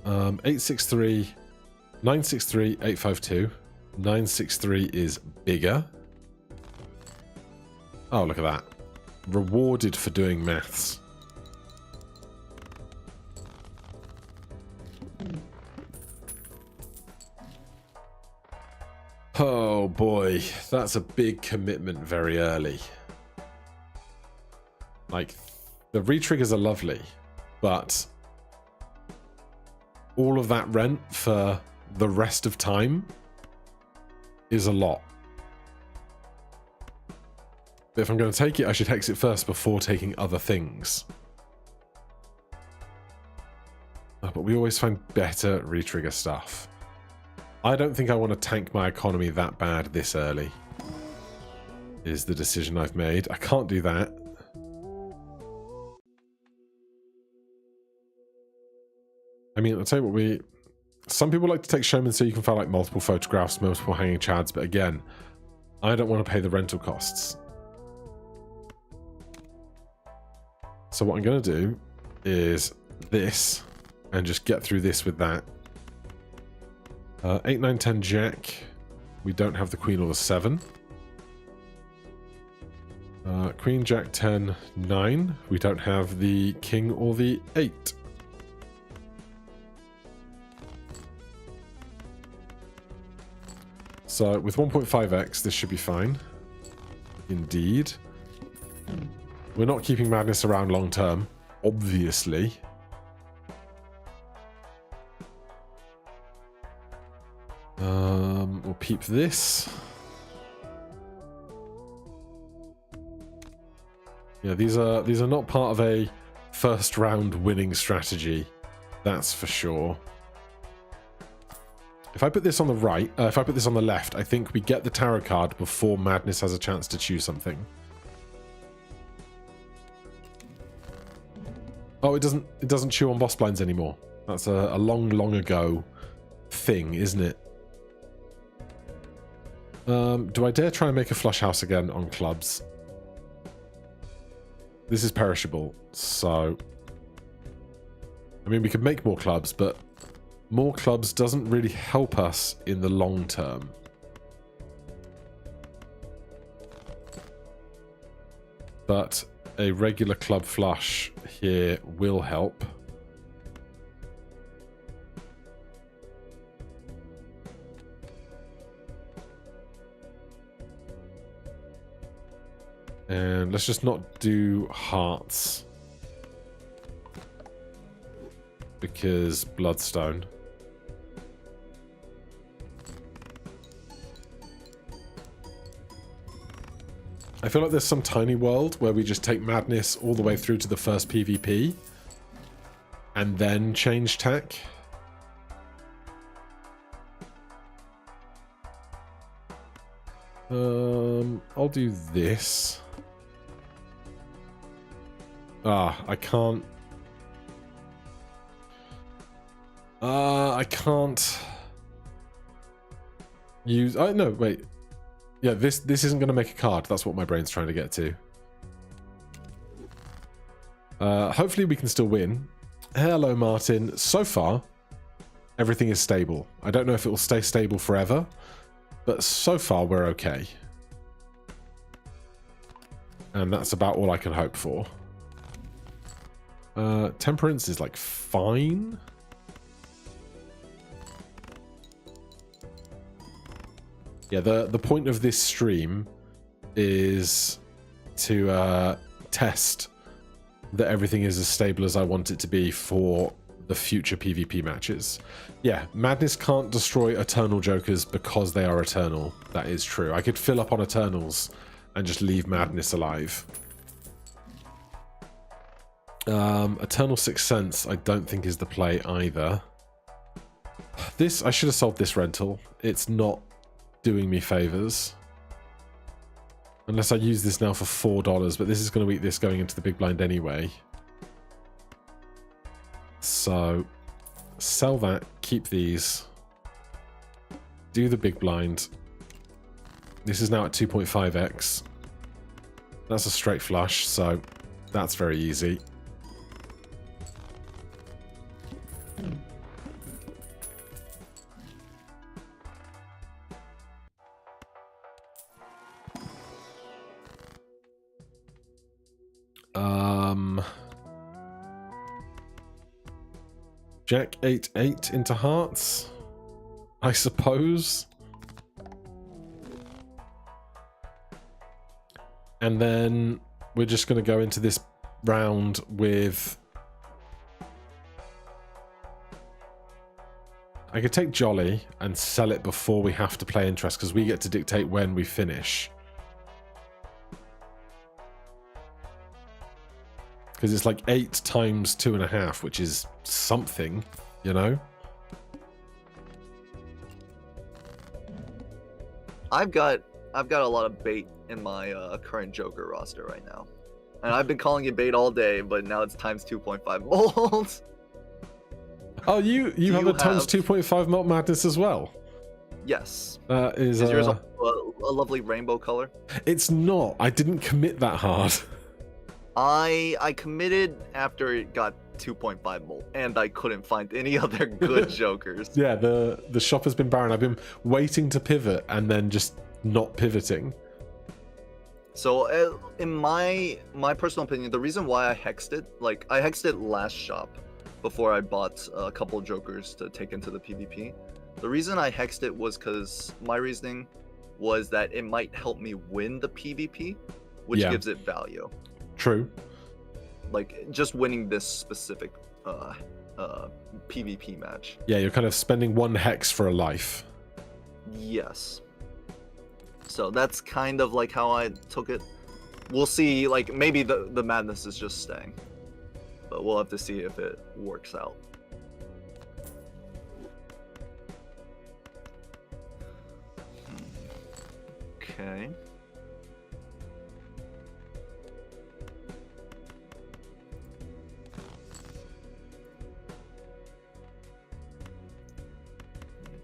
863, 963, 852. 963 is bigger. Oh, look at that. Rewarded for doing maths. Oh boy, that's a big commitment very early. Like, the re-triggers are lovely, but all of that rent for the rest of time is a lot. But if I'm going to take it, I should hex it first before taking other things. But we always find better re-trigger stuff. I don't think I want to tank my economy that bad this early, is the decision I've made. I can't do that. I mean, I'll tell you what, some people like to take showman so you can find like multiple photographs, multiple hanging chads, but again, I don't want to pay the rental costs. So what I'm going to do is this, and just get through this with that. 8, 9, 10 jack. We don't have the queen or the 7. Queen, jack, 10, 9. We don't have the king or the 8. So with 1.5x, this should be fine. Indeed. We're not keeping madness around long term, obviously. We'll peep this. Yeah, these are not part of a first round winning strategy, that's for sure. If I put this on the right, if I put this on the left, I think we get the tarot card before Madness has a chance to choose something. Oh, it doesn't chew on boss blinds anymore. That's a long ago thing, isn't it? Do I dare try and make a flush house again on clubs? This is perishable, so... I mean, we could make more clubs, but more clubs doesn't really help us in the long term. But a regular club flush here will help. And let's just not do hearts. Because bloodstone. I feel like there's some tiny world where we just take madness all the way through to the first PvP and then change tack. I'll do this. I can't. I can't use. Oh no, wait. Yeah, this isn't going to make a card. That's what my brain's trying to get to. Hopefully we can still win. Hello, Martin. So far, everything is stable. I don't know if it will stay stable forever, but so far we're okay. And that's about all I can hope for. Temperance is like fine. Yeah, the point of this stream is to test that everything is as stable as I want it to be for the future PvP matches. Yeah, Madness can't destroy Eternal Jokers because they are Eternal. That is true. I could fill up on Eternals and just leave Madness alive. Eternal Sixth Sense I don't think is the play either. This, I should have sold this rental. It's not doing me favors. Unless I use this now for $4, but this is going to eat this going into the big blind anyway. So, sell that, keep these. Do the big blind. This is now at 2.5x. That's a straight flush, so that's very easy. Jack 8-8 into hearts, I suppose. And then we're just going to go into this round with... I could take Jolly and sell it before we have to play interest, because we get to dictate when we finish. Because it's like 8 times 2.5, which is something, you know? I've got a lot of bait in my current Joker roster right now. And I've been calling it bait all day, but now it's times 2.5 molds. Oh, you have a times 2.5 Melt Madness as well? Yes. Is yours a lovely rainbow color? It's not. I didn't commit that hard. I committed after it got 2.5 molt, and I couldn't find any other good Jokers. Yeah, the shop has been barren. I've been waiting to pivot and then just not pivoting. So in my personal opinion, the reason why I hexed it, like I hexed it last shop before I bought a couple Jokers to take into the PvP. The reason I hexed it was because my reasoning was that it might help me win the PvP, which gives it value. True. Like just winning this specific PvP match. Yeah, you're kind of spending one hex for a life. Yes. So that's kind of like how I took it. We'll see, like maybe the madness is just staying. But we'll have to see if it works out. Okay.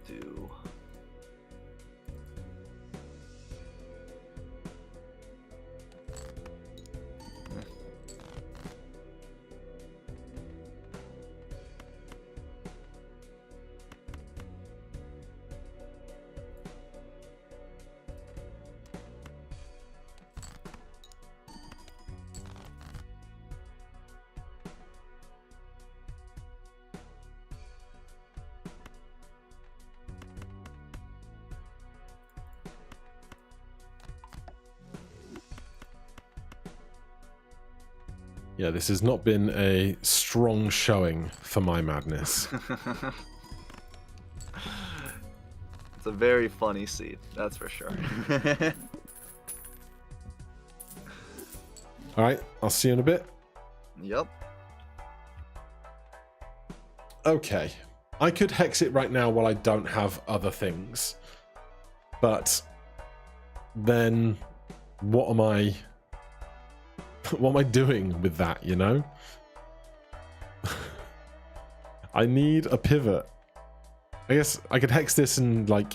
Do Yeah, this has not been a strong showing for my madness. It's a very funny seed, that's for sure. Alright, I'll see you in a bit. Yep. Okay. I could hex it right now while I don't have other things. But then what am I doing with that, you know? I need a pivot. I guess I could hex this and like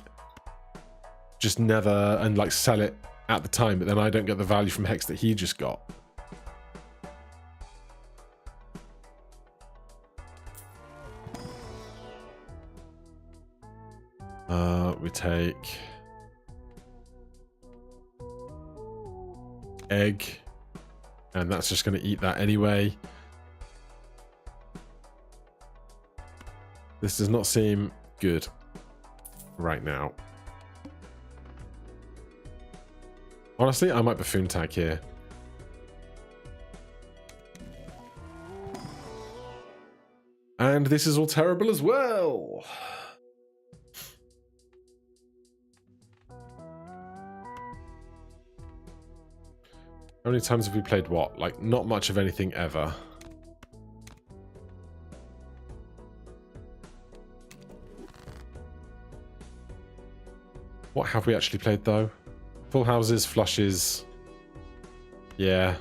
just never and like sell it at the time, but then I don't get the value from hex that he just got. We take egg, and that's just going to eat that anyway. This does not seem good right now. Honestly, I might buffoon tag here. And this is all terrible as well. How many times have we played what? Like, not much of anything ever. What have we actually played, though? Full houses, flushes. Yeah.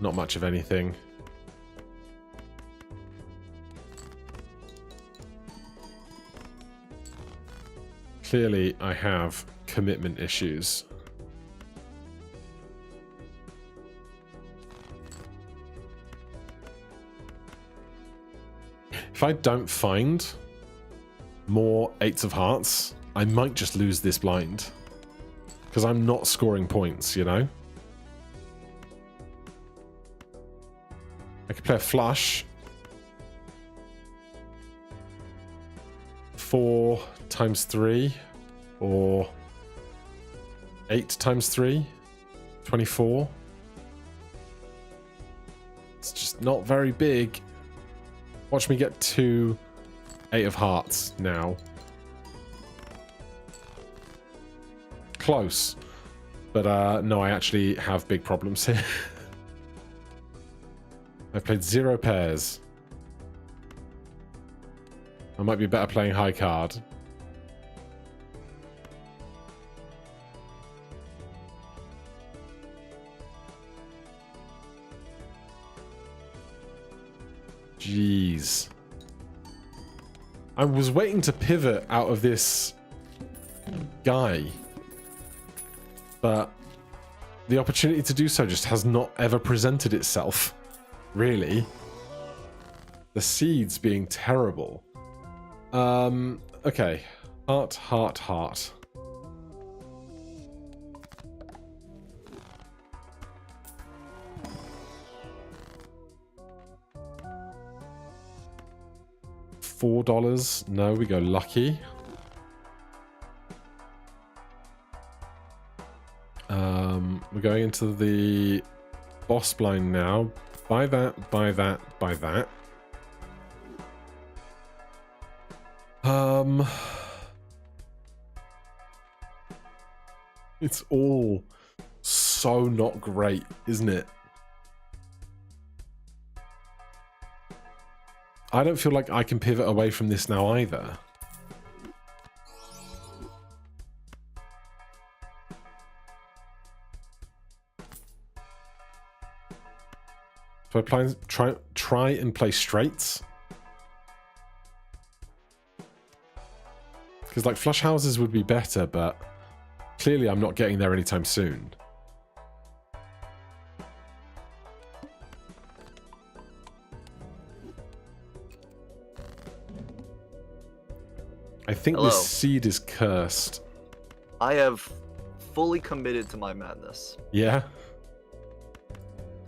Not much of anything. Clearly, I have commitment issues. If I don't find more 8s of hearts, I might just lose this blind. Because I'm not scoring points, you know? I could play a flush. 4 times 3. Or 8 times 3. 24. It's just not very big. Watch me get 2 8 of hearts now. Close. But no, I actually have big problems here. I've played 0 pairs. I might be better playing high card. Jeez. I was waiting to pivot out of this guy, but the opportunity to do so just has not ever presented itself. Really. The seeds being terrible. Okay. Heart, heart, heart. $4. No, we go lucky. We're going into the boss blind now. Buy that, buy that, buy that. It's all so not great, isn't it? I don't feel like I can pivot away from this now either. So I try and play straights. Because like flush houses would be better, but clearly I'm not getting there anytime soon. I think Hello. this seed is cursed. I have fully committed to my madness. Yeah?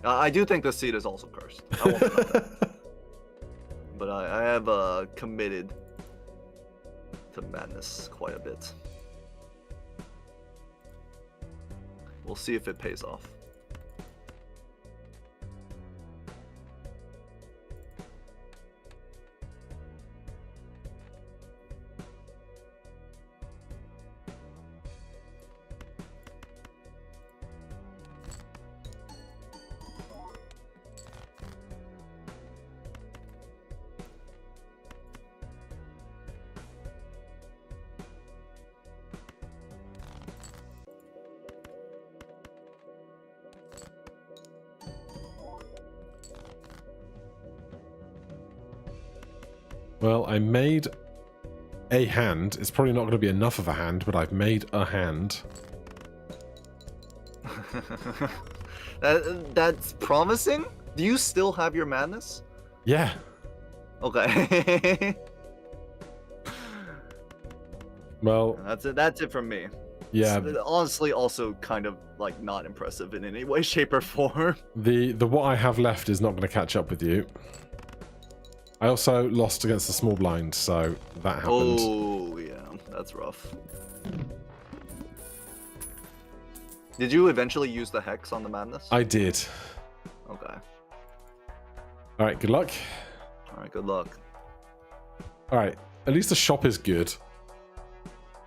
I do think the seed is also cursed. I won't deny that. But I have committed to madness quite a bit. We'll see if it pays off. Well, I made a hand. It's probably not going to be enough of a hand, but I've made a hand. That's promising. Do you still have your madness? Yeah. Okay. Well, that's it from me. yeah. It's honestly, also kind of like not impressive in any way, shape, or form. The what I have left is not going to catch up with you. I also lost against the small blind, so that happened. Oh yeah, that's rough. Did you eventually use the hex on the madness? I did. Okay. All right, good luck. All right, good luck. All right, at least the shop is good.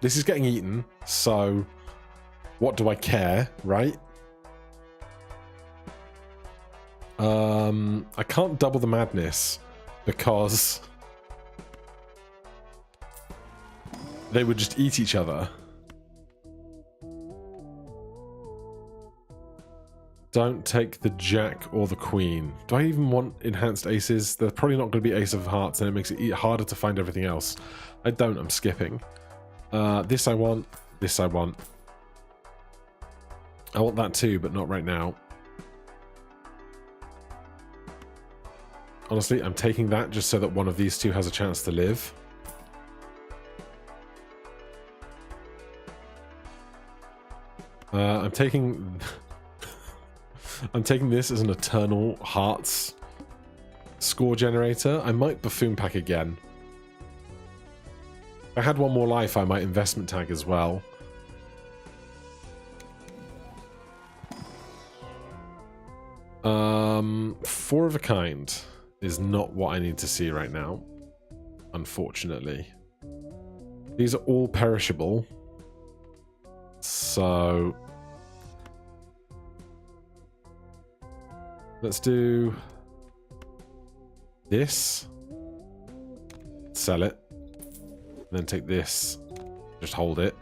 This is getting eaten, so what do I care, right? I can't double the madness because they would just eat each other. Don't take the jack or the queen. Do I even want enhanced aces? They're probably not going to be ace of hearts, and it makes it harder to find everything else. I don't. I'm skipping. This I want. This I want. I want that too, but not right now. Honestly, I'm taking that just so that one of these two has a chance to live. I'm taking... I'm taking this as an Eternal Hearts score generator. I might Buffoon Pack again. If I had one more life, I might Investment Tag as well. Four of a kind is not what I need to see right now, unfortunately. These are all perishable. So let's do this. Sell it. And then take this. Just hold it.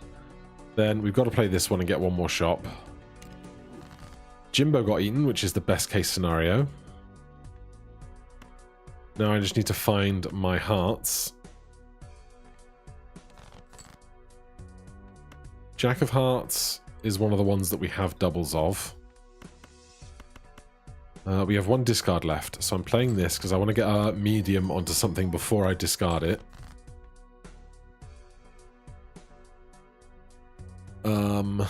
Then we've got to play this one and get one more shop. Jimbo got eaten, which is the best case scenario. Now I just need to find my hearts. Jack of Hearts is one of the ones that we have doubles of. We have one discard left, so I'm playing this because I want to get a medium onto something before I discard it. Alright,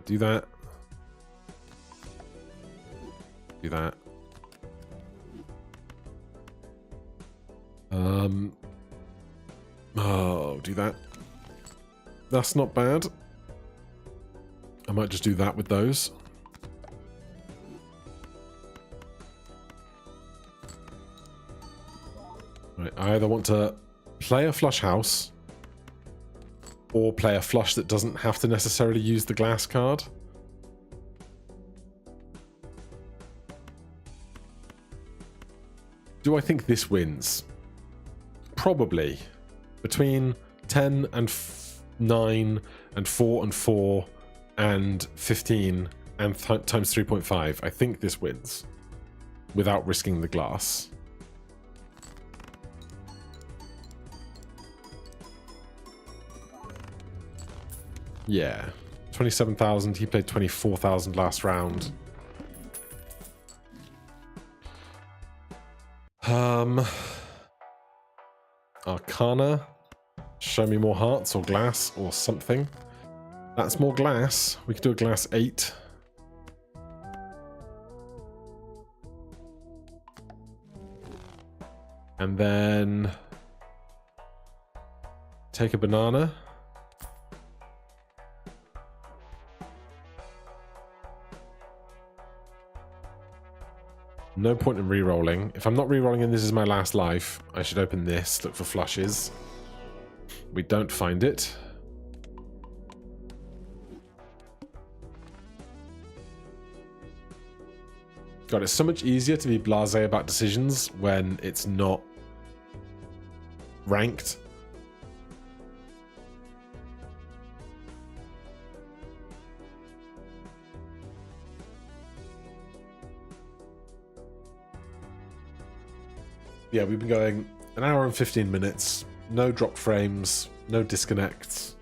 do that. Do that. Oh, do that. That's not bad. I might just do that with those. Right, I either want to play a flush house or play a flush that doesn't have to necessarily use the glass card. Do I think this wins? Probably. Between 10 and 9 and 4 and 4 and 15 and times 3.5. I think this wins without risking the glass. Yeah. 27,000. He played 24,000 last round. Arcana. Show me more hearts or glass or something. That's more glass. We could do a glass 8. And then take a banana. No point in re-rolling. If I'm not re-rolling and this is my last life, I should open this, look for flushes. We don't find it. God, it's so much easier to be blasé about decisions when it's not ranked. Yeah, we've been going an hour and 15 minutes. No dropped frames, no disconnects.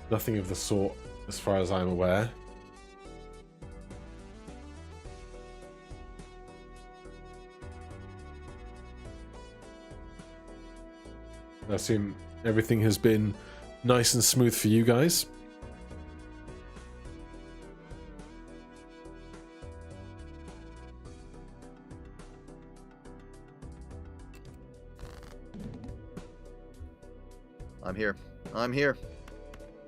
Nothing of the sort, as far as I'm aware. I assume everything has been nice and smooth for you guys. I'm here. I'm here.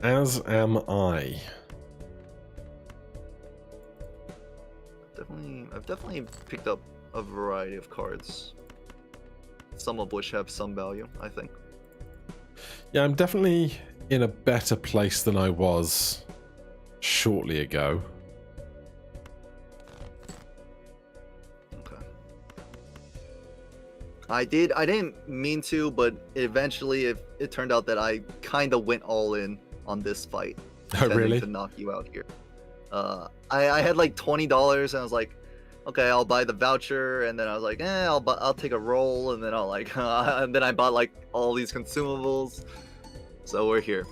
As am I. I've definitely picked up a variety of cards. Some of which have some value, I think. Yeah, I'm definitely in a better place than I was shortly ago. Okay. I didn't mean to, but eventually it turned out that I kind of went all in on this fight. Oh, really? To knock you out here. I had like $20 and I was like, okay, I'll buy the voucher, and then I was like, I'll take a roll, and then and then I bought like all these consumables. So we're here,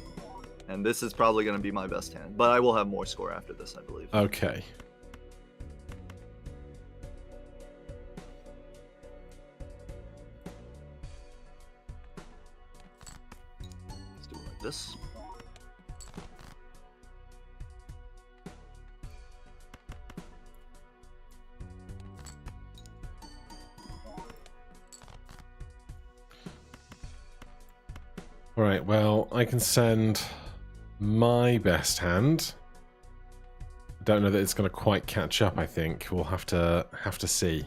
and this is probably gonna be my best hand, but I will have more score after this, I believe. Okay. Let's do it like this. Alright, well, I can send my best hand. Don't know that it's going to quite catch up, I think. We'll have to see.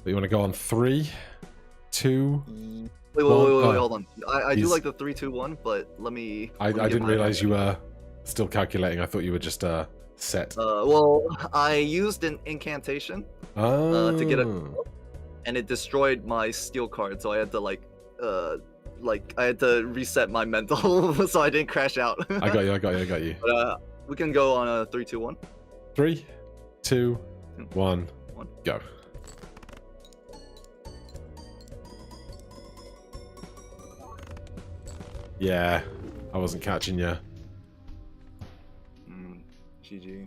But you want to go on 3, 2... Wait, hold on. I do like the 3, 2, 1, but let me... I didn't realize you were still calculating. I thought you were just set. Well, I used an incantation to get a... And it destroyed my steel card, so I had to I had to reset my mental so I didn't crash out. I got you. But, we can go on a 3, 2, 1. 3, 2, 1, go. Yeah, I wasn't catching you. GG.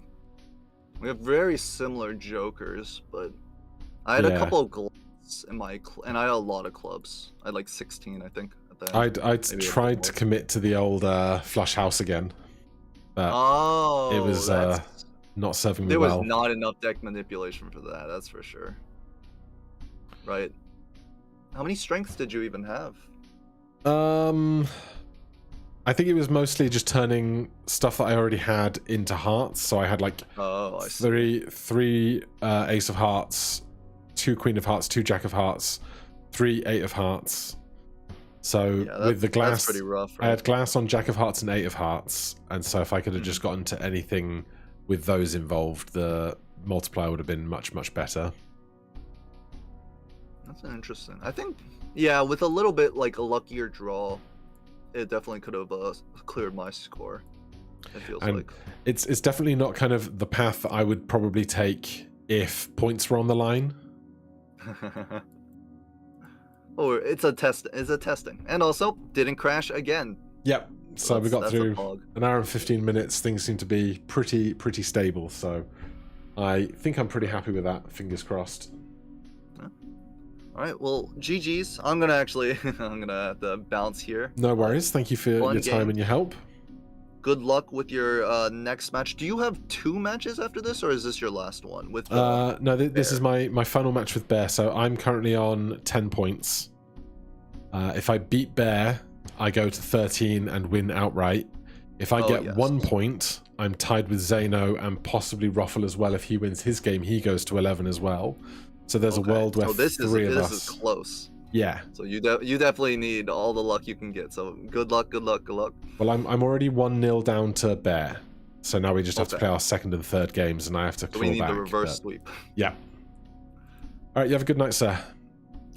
We have very similar jokers, but I had a couple of gloves in my and I had a lot of clubs. I had like 16, I think. I'd tried to commit to the old flush house again, but it was not serving me well. There was not enough deck manipulation for that, that's for sure. Right. How many strengths did you even have? I think it was mostly just turning stuff that I already had into hearts. So I had like three Ace of Hearts, 2 Queen of Hearts, 2 Jack of Hearts, 3 8 of Hearts. So with the glass, that's pretty rough, right? I had glass on Jack of Hearts and 8 of Hearts, and so if I could have just gotten to anything with those involved, the multiplier would have been much better. That's interesting. I think, yeah, with a little bit like a luckier draw, it definitely could have cleared my score. It feels like it's definitely not kind of the path that I would probably take if points were on the line. Oh, it's a test. It's a testing, and also didn't crash again. Yep. So we got through an hour and 15 minutes. Things seem to be pretty stable. So I think I'm pretty happy with that. Fingers crossed. All right. Well, GG's. I'm gonna have to bounce here. No worries. Thank you for your time and your help. Good luck with your next match. Do you have 2 matches after this, or is this your last one with? No, this is my final match with Bear. So I'm currently on 10 points. If I beat Bear, I go to 13 and win outright. If I get 1 point, I'm tied with Zeno and possibly Ruffle as well. If he wins his game, he goes to 11 as well. So there's a world where this is is close. Yeah. So you definitely need all the luck you can get. So good luck. Well, I'm already 1-0 down to Bear. So now we just have to play our second and third games, and I have to claw back. We need the reverse sweep. Yeah. All right. You have a good night, sir.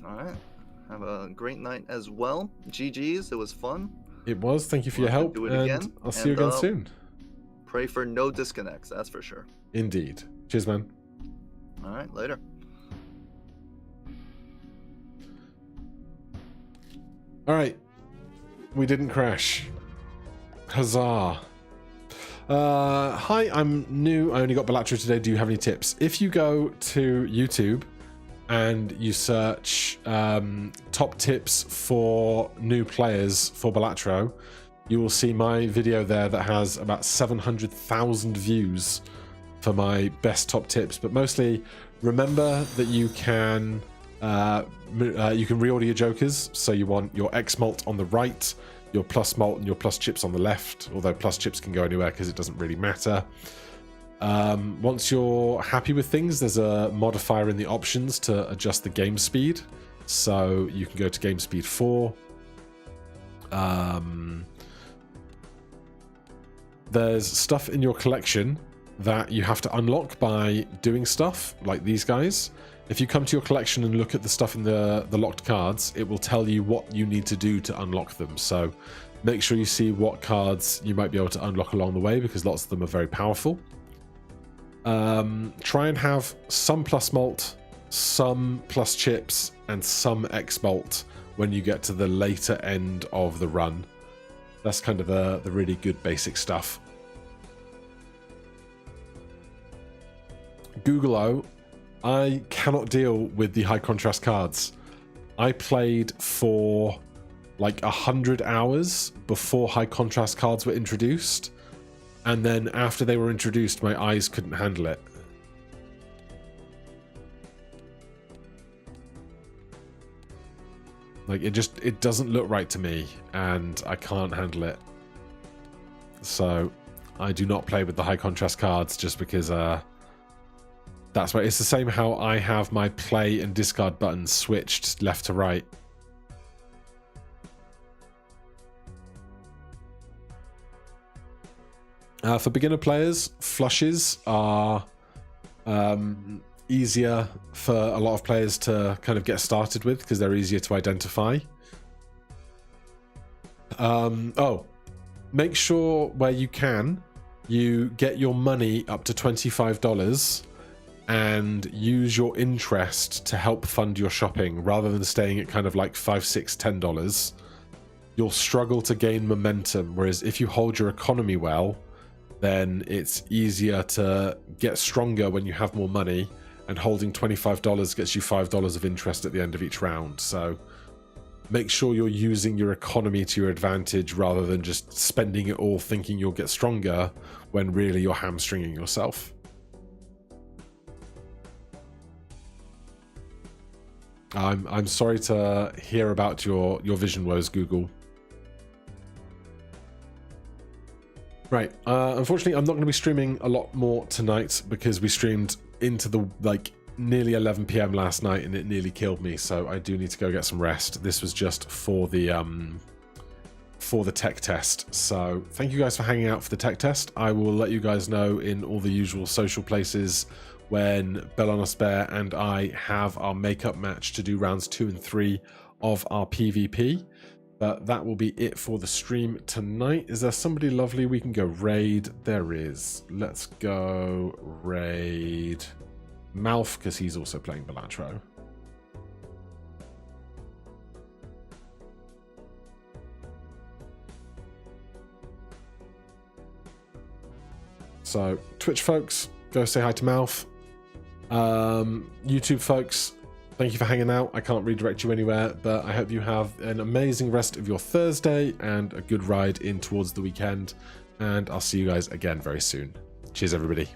All right. Have a great night as well. GG's. It was fun. It was. Thank you for your help. Do it again. I'll see you again soon. Pray for no disconnects. That's for sure. Indeed. Cheers, man. All right. Later. All right. We didn't crash. Huzzah. Hi, I'm new. I only got Balatro today. Do you have any tips? If you go to YouTube and you search top tips for new players for Balatro, you will see my video there that has about 700,000 views for my best top tips. But mostly, remember that you can reorder your jokers. So you want your X malt on the right, your plus malt and your plus chips on the left, although plus chips can go anywhere because it doesn't really matter. Once you're happy with things, there's a modifier in the options to adjust the game speed. So you can go to game speed 4. There's stuff in your collection that you have to unlock by doing stuff like these guys. If you come to your collection and look at the stuff in the locked cards, it will tell you what you need to do to unlock them. So make sure you see what cards you might be able to unlock along the way, because lots of them are very powerful. Try and have some plus malt, some plus chips, and some X malt when you get to the later end of the run. That's kind of the really good basic stuff. Google-O, I cannot deal with the high contrast cards. I played for like 100 hours before high contrast cards were introduced, and then after they were introduced, my eyes couldn't handle it. Like, it doesn't look right to me, and I can't handle it. So I do not play with the high contrast cards just because that's why. It's the same how I have my play and discard buttons switched left to right. For beginner players, flushes are easier for a lot of players to kind of get started with because they're easier to identify. Make sure where you can, you get your money up to $25 and use your interest to help fund your shopping rather than staying at kind of like $5, $6, $10. You'll struggle to gain momentum, whereas if you hold your economy well, then it's easier to get stronger when you have more money, and holding $25 gets you $5 of interest at the end of each round. So make sure you're using your economy to your advantage rather than just spending it all thinking you'll get stronger when really you're hamstringing yourself. I'm sorry to hear about your vision woes, Google. Right, unfortunately I'm not going to be streaming a lot more tonight because we streamed into the nearly 11 PM last night and it nearly killed me, so I do need to go get some rest. This was just for the tech test. So thank you guys for hanging out for the tech test. I will let you guys know in all the usual social places when Bellanos Bear and I have our makeup match to do rounds 2 and 3 of our PvP. But that will be it for the stream tonight. Is there somebody lovely we can go raid? There is. Let's go raid Malf, because he's also playing Balatro. So, Twitch folks, go say hi to Malf. YouTube folks, thank you for hanging out. I can't redirect you anywhere, but I hope you have an amazing rest of your Thursday and a good ride in towards the weekend. And I'll see you guys again very soon. Cheers, everybody.